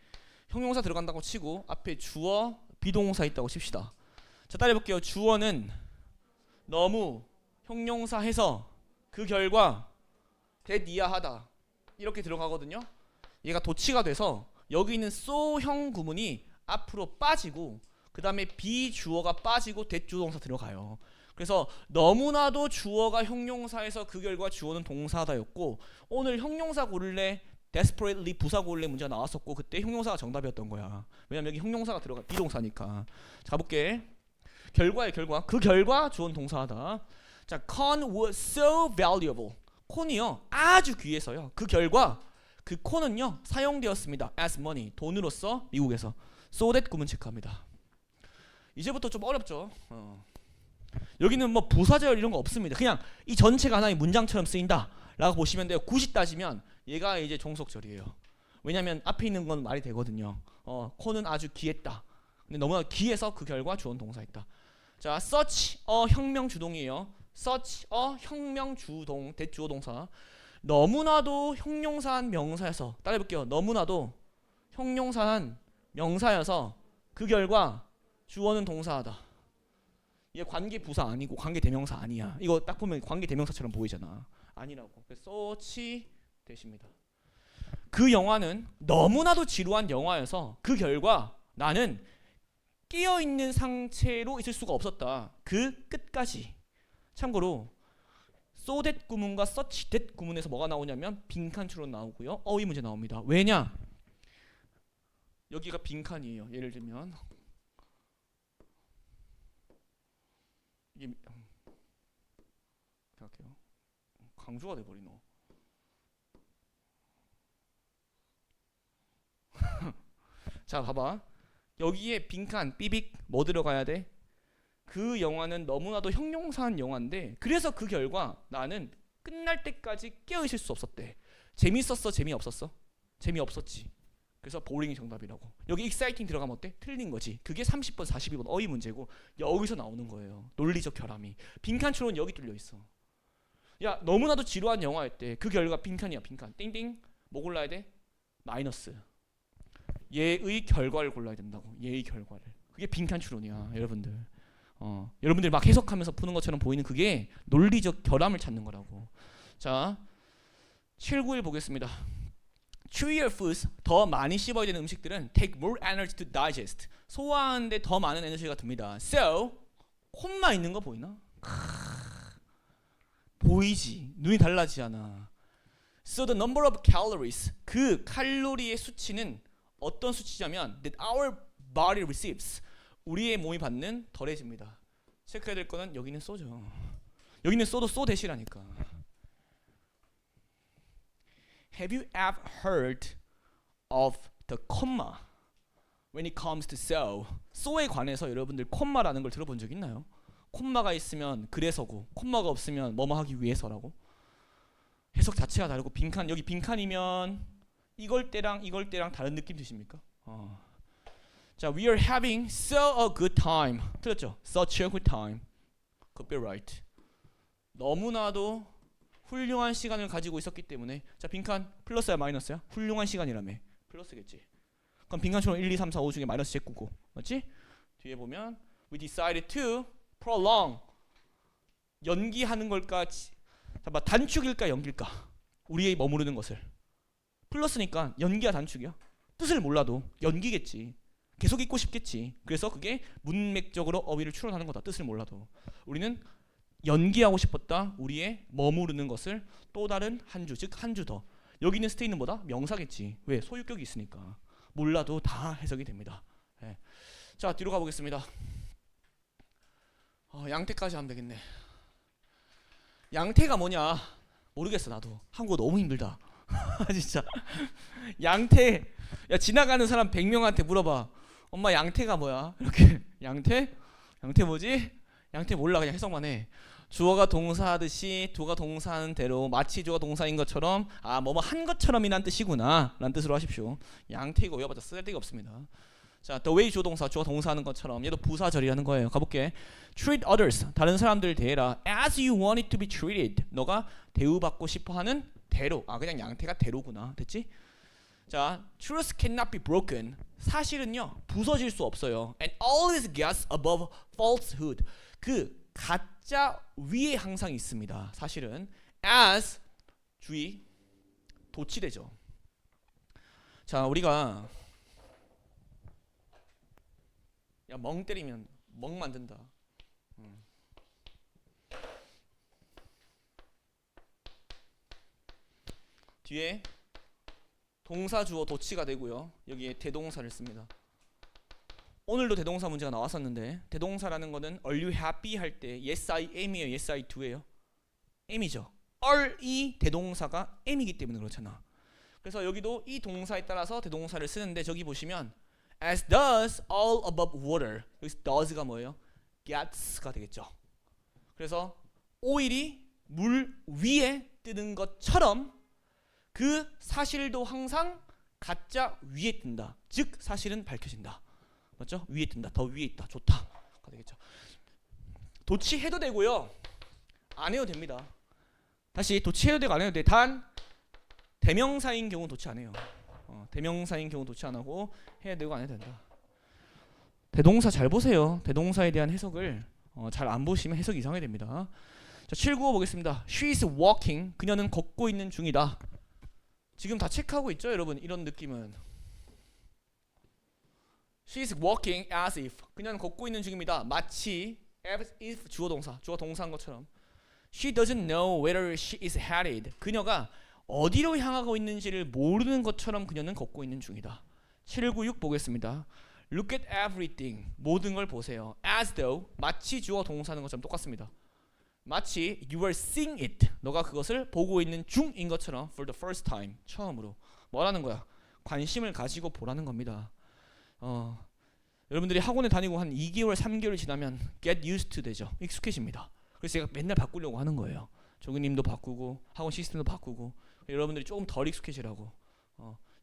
형용사 들어간다고 치고 앞에 주어 비동사 있다고 칩시다. 자, 따라해볼게요. 주어는 너무 형용사 해서 그 결과 that 이하하다 이렇게 들어가거든요. 얘가 도치가 돼서 여기 있는 so형 구문이 앞으로 빠지고 그 다음에 비주어가 빠지고 that 주동사 들어가요. 그래서 너무나도 주어가 형용사에서 그 결과 주어는 동사다였고 오늘 형용사 고를래 desperately 부사 고를래 문제가 나왔었고 그때 형용사가 정답이었던 거야. 왜냐면 여기 형용사가 들어가 비동사니까. 자 볼게. 결과의 결과. 그 결과 주어는 동사하다. 자, corn was so valuable. 콘이요 아주 귀해서요. 그 결과 그 콘은요 사용되었습니다. as money 돈으로서 미국에서. so that 구문 체크합니다. 이제부터 좀 어렵죠. 여기는 뭐 부사절 이런 거 없습니다. 그냥 이 전체가 하나의 문장처럼 쓰인다 라고 보시면 돼요. 굳이 따지면 얘가 이제 종속절이에요. 왜냐면 앞에 있는 건 말이 되거든요. 콘은 아주 귀했다. 근데 너무나 귀해서 그 결과 주어는 동사했다. 자, such a 혁명 주동이에요. such a 혁명 주동 대주어 동사. 너무나도 형용사한 명사여서 따라해볼게요. 너무나도 형용사한 명사여서 그 결과 주어는 동사하다. 얘 관계 부사 아니고 관계 대명사 아니야. 이거 딱 보면 관계 대명사처럼 보이잖아. 아니라고. 그래서 such 대십니다. 그 영화는 너무나도 지루한 영화여서 그 결과 나는 깨어있는 상태로 있을 수가 없었다. 그 끝까지. 참고로 so that 구문과 such that 구문에서 뭐가 나오냐면 빈칸 추론 나오고요. 어휘 문제 나옵니다. 왜냐? 여기가 빈칸이에요. 예를 들면 이게 생각해요. 강조가 돼버리노. 자 봐봐. 여기에 빈칸 삐빅 뭐 들어가야 돼? 그 영화는 너무나도 형용사한 영화인데 그래서 그 결과 나는 끝날 때까지 깨어있을 수 없었대. 재밌었어? 재미없었어? 재미없었지. 그래서 보링이 정답이라고. 여기 exciting 들어가면 어때? 틀린 거지. 그게 30번 42번 어휘 문제고 여기서 나오는 거예요. 논리적 결함이. 빈칸 추론 여기 뚫려 있어. 야 너무나도 지루한 영화였대. 그 결과 빈칸이야. 빈칸. 띵띵. 뭐 골라야 돼? 마이너스. 얘의 결과를 골라야 된다고. 얘의 결과를. 그게 빈칸 추론이야, 여러분들. 여러분들이 막 해석하면서 푸는 것처럼 보이는 그게 논리적 결함을 찾는 거라고. 자, 791 보겠습니다. Chewier foods, 더 많이 씹어야 되는 음식들은 take more energy to digest, 소화하는데 더 많은 에너지가 듭니다. So, 콤마 있는 거 보이나? 보이지, 눈이 달라지잖아. So the number of calories, 그 칼로리의 수치는 어떤 수치냐면 that our body receives, 우리의 몸이 받는 덜해집니다. 체크해야 될 거는 여기는 쏘죠. 여기는 쏘도 쏘 대시라니까. Have you ever heard of the comma when it comes to so? so에 관해서 여러분들 콤마라는 걸 들어본 적 있나요? 콤마가 있으면 그래서고, 콤마가 없으면 뭐뭐 하기 위해서라고. 해석 자체가 다르고, 빈칸, 여기 빈칸이면 이걸 때랑 다른 느낌 드십니까? 자, we are having so a good time. 틀렸죠? Such a good time. Could be right. 너무나도 훌륭한 시간을 가지고 있었기 때문에. 자, 빈칸 플러스야 마이너스야? 훌륭한 시간이라며. 플러스겠지. 그럼 빈칸처럼 1, 2, 3, 4, 5 중에 마이너스 제꾸고, 맞지? 뒤에 보면 we decided to prolong, 연기하는 걸까? 잠깐만, 단축일까 연기일까? 우리의 머무르는 것을. 플러스니까 연기야 단축이야? 뜻을 몰라도 연기겠지. 계속 있고 싶겠지. 그래서 그게 문맥적으로 어휘를 추론하는 거다. 뜻을 몰라도. 우리는 연기하고 싶었다. 우리의 머무르는 것을 또 다른 한 주, 즉 한 주 더. 여기 있는 스테이는 뭐다? 명사겠지. 왜? 소유격이 있으니까. 몰라도 다 해석이 됩니다. 네. 자, 뒤로 가보겠습니다. 양태까지 하면 되겠네. 양태가 뭐냐? 모르겠어 나도. 한국어 너무 힘들다. 진짜. 양태. 야, 지나가는 사람 100명한테 물어봐. 엄마 양태가 뭐야? 이렇게. 양태? 양태 뭐지? 양태 몰라. 그냥 해석만 해. 주어가 동사하듯이 도가 동사하는 대로 마치 주어가 동사인 것처럼 뭐뭐 한 것처럼이란 뜻이구나 라는 뜻으로 하십시오. 양태 이거 외워봤자 쓸데가 없습니다. 자, the way 주어 동사, 주어 동사하는 것처럼 얘도 부사절이라는 거예요. 가볼게. treat others, 다른 사람들 대해라 as you want it to be treated, 너가 대우받고 싶어하는 대로. 그냥 양태가 대로구나. 됐지? 자, truth cannot be broken, 사실은요 부서질 수 없어요. and always gets above falsehood, 그 가짜 위에 항상 있습니다. 사실은 as 주의 도치되죠. 자, 우리가 야, 멍 때리면 멍 만든다. 뒤에 동사 주어 도치가 되고요. 여기에 대동사를 씁니다. 오늘도 대동사 문제가 나왔었는데, 대동사라는 거는 Are you happy 할 때 Yes I am이에요, Yes I do예요? am이죠. are이 대동사가 am이기 때문에 그렇잖아. 그래서 여기도 이 동사에 따라서 대동사를 쓰는데, 저기 보시면 as does all above water, 여기서 does가 뭐예요? gets가 되겠죠. 그래서 오일이 물 위에 뜨는 것처럼 그 사실도 항상 가짜 위에 뜬다. 즉 사실은 밝혀진다. 맞죠? 위에 뜬다. 더 위에 있다. 좋다. 가 되겠죠. 도치해도 되고요. 안 해도 됩니다. 다시 도치해도 되고 안 해도 돼. 단 대명사인 경우 도치 안 해요. 대명사인 경우 도치 안 하고 해야 되고 안 해도 된다. 대동사 잘 보세요. 대동사에 대한 해석을 잘 안 보시면 해석이 이상하게 됩니다. 자, 795 보겠습니다. She is walking. 그녀는 걷고 있는 중이다. 지금 다 체크하고 있죠, 여러분? 이런 느낌은. She is walking as if. 그녀는 걷고 있는 중입니다. 마치 as if 주어 동사, 주어 동사한 것처럼. She doesn't know whether she is headed. 그녀가 어디로 향하고 있는지를 모르는 것처럼 그녀는 걷고 있는 중이다. 796 보겠습니다. Look at everything. 모든 걸 보세요. As though, 마치 주어 동사하는 것처럼 똑같습니다. 마치 you are seeing it. 너가 그것을 보고 있는 중인 것처럼 for the first time. 처음으로. 뭐라는 거야? 관심을 가지고 보라는 겁니다. 여러분들이 학원에 다니고 한 2개월, 3개월 지나면 get used to 되죠. 익숙해집니다. 그래서 제가 맨날 바꾸려고 하는 거예요. 조교님도 바꾸고 학원 시스템도 바꾸고 여러분들이 조금 덜 익숙해지라고.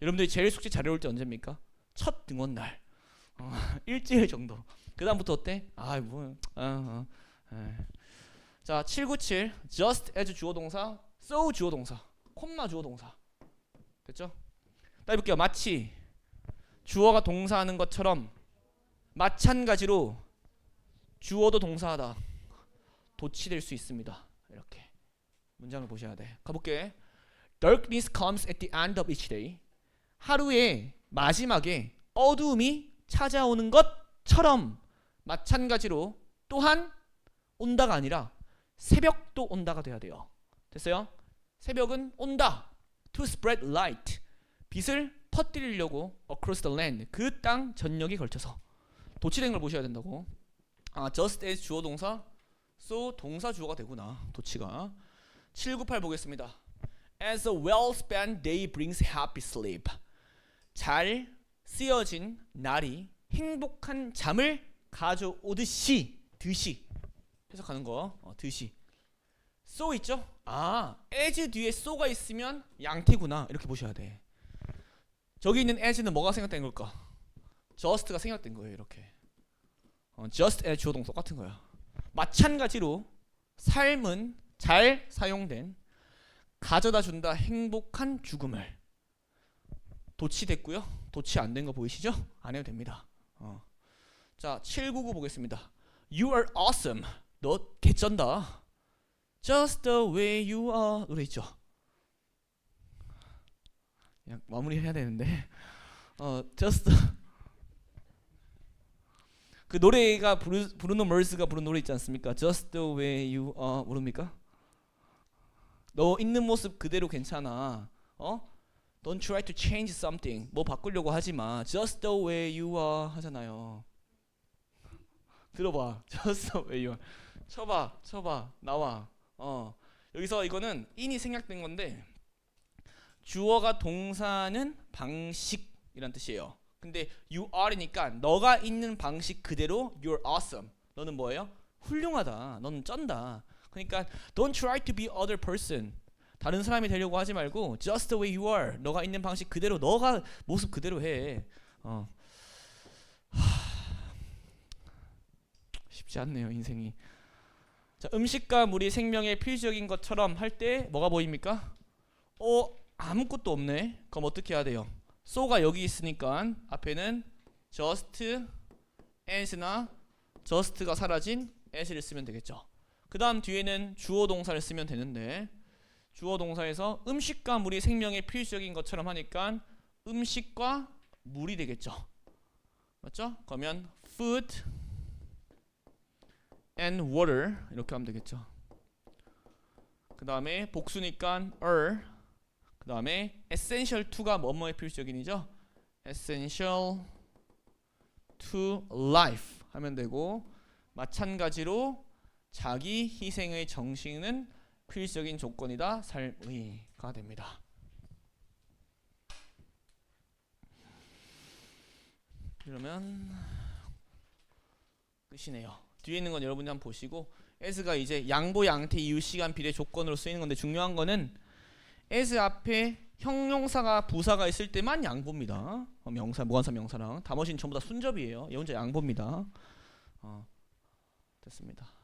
여러분들이 제일 숙제 잘해올 때 언제입니까? 첫 등원 날. 일주일 정도. 그 다음부터 어때? 자, 797 just as 주어 동사, so 주어 동사, 콤마 주어 동사. 됐죠? 따 해볼게요. 마치 주어가 동사하는 것처럼, 마찬가지로 주어도 동사하다 도치될 수 있습니다. 이렇게 문장을 보셔야 돼. 가볼게. Darkness comes at the end of each day. 하루의 마지막에 어두움이 찾아오는 것처럼 마찬가지로 또한 온다가 아니라 새벽도 온다가 돼야 돼요. 됐어요? 새벽은 온다. To spread light. 빛을 퍼뜨리려고 across the land. 그 땅 전역에 걸쳐서 도치된 걸 보셔야 된다고. just as 주어 동사, so 동사 주어가 되구나. 도치가. 798 보겠습니다. As a well-spent day brings happy sleep. 잘 쓰여진 날이 행복한 잠을 가져오듯이 듯이 해석하는 거. 듯이. so 있죠? as 뒤에 so가 있으면 양태구나. 이렇게 보셔야 돼. 저기 있는 as는 뭐가 생략된 걸까? just가 생략된 거예요. 이렇게. just as 주어 동사 똑같은 거야. 마찬가지로 삶은 잘 사용된 가져다 준다 행복한 죽음을 도치됐고요. 도치 안 된 거 보이시죠? 안 해도 됩니다. 자, 799 보겠습니다. You are awesome. 너 개쩐다. Just the way you are. 노래 있죠? 그냥 마무리해야 되는데. Just 그 노래가 브루노 머스가 부른 노래 있지 않습니까? Just the way you are. 모릅니까? 너 있는 모습 그대로 괜찮아. Don't try to change something. 뭐 바꾸려고 하지 마. Just the way you are 하잖아요. 들어봐. Just the way you are. 쳐봐. 나와. 여기서 이거는 in이 생략된 건데 주어가 동사는 방식이란 뜻이에요. 근데 you are니까 너가 있는 방식 그대로 you're awesome. 너는 뭐예요? 훌륭하다. 너는 쩐다. 그러니까 don't try to be other person. 다른 사람이 되려고 하지 말고 just the way you are. 너가 있는 방식 그대로 너가 모습 그대로 해. 쉽지 않네요 인생이. 자, 음식과 물이 생명의 필수적인 것처럼 할 때 뭐가 보입니까? 아무것도 없네. 그럼 어떻게 해야 돼요? so가 여기 있으니까 앞에는 just as나 just가 사라진 as를 쓰면 되겠죠. 그 다음 뒤에는 주어 동사를 쓰면 되는데 주어 동사에서 음식과 물이 생명의 필수적인 것처럼 하니까 음식과 물이 되겠죠. 맞죠? 그러면 food and water 이렇게 하면 되겠죠. 그 다음에 복수니까 그 다음에 essential to가 뭐뭐의 필수적인이죠. essential to life 하면 되고 마찬가지로 자기 희생의 정신은 필수적인 조건이다. 삶의가 됩니다. 그러면 끝이네요. 뒤에 있는 건 여러분이 한번 보시고 as가 이제 양보, 양태, 이유, 시간, 비례 조건으로 쓰이는 건데 중요한 거는 as 앞에 형용사가 부사가 있을 때만 양보입니다. 명사, 무관사 명사랑 나머지는 전부 다 순접이에요. 얘 혼자 양보입니다. 됐습니다.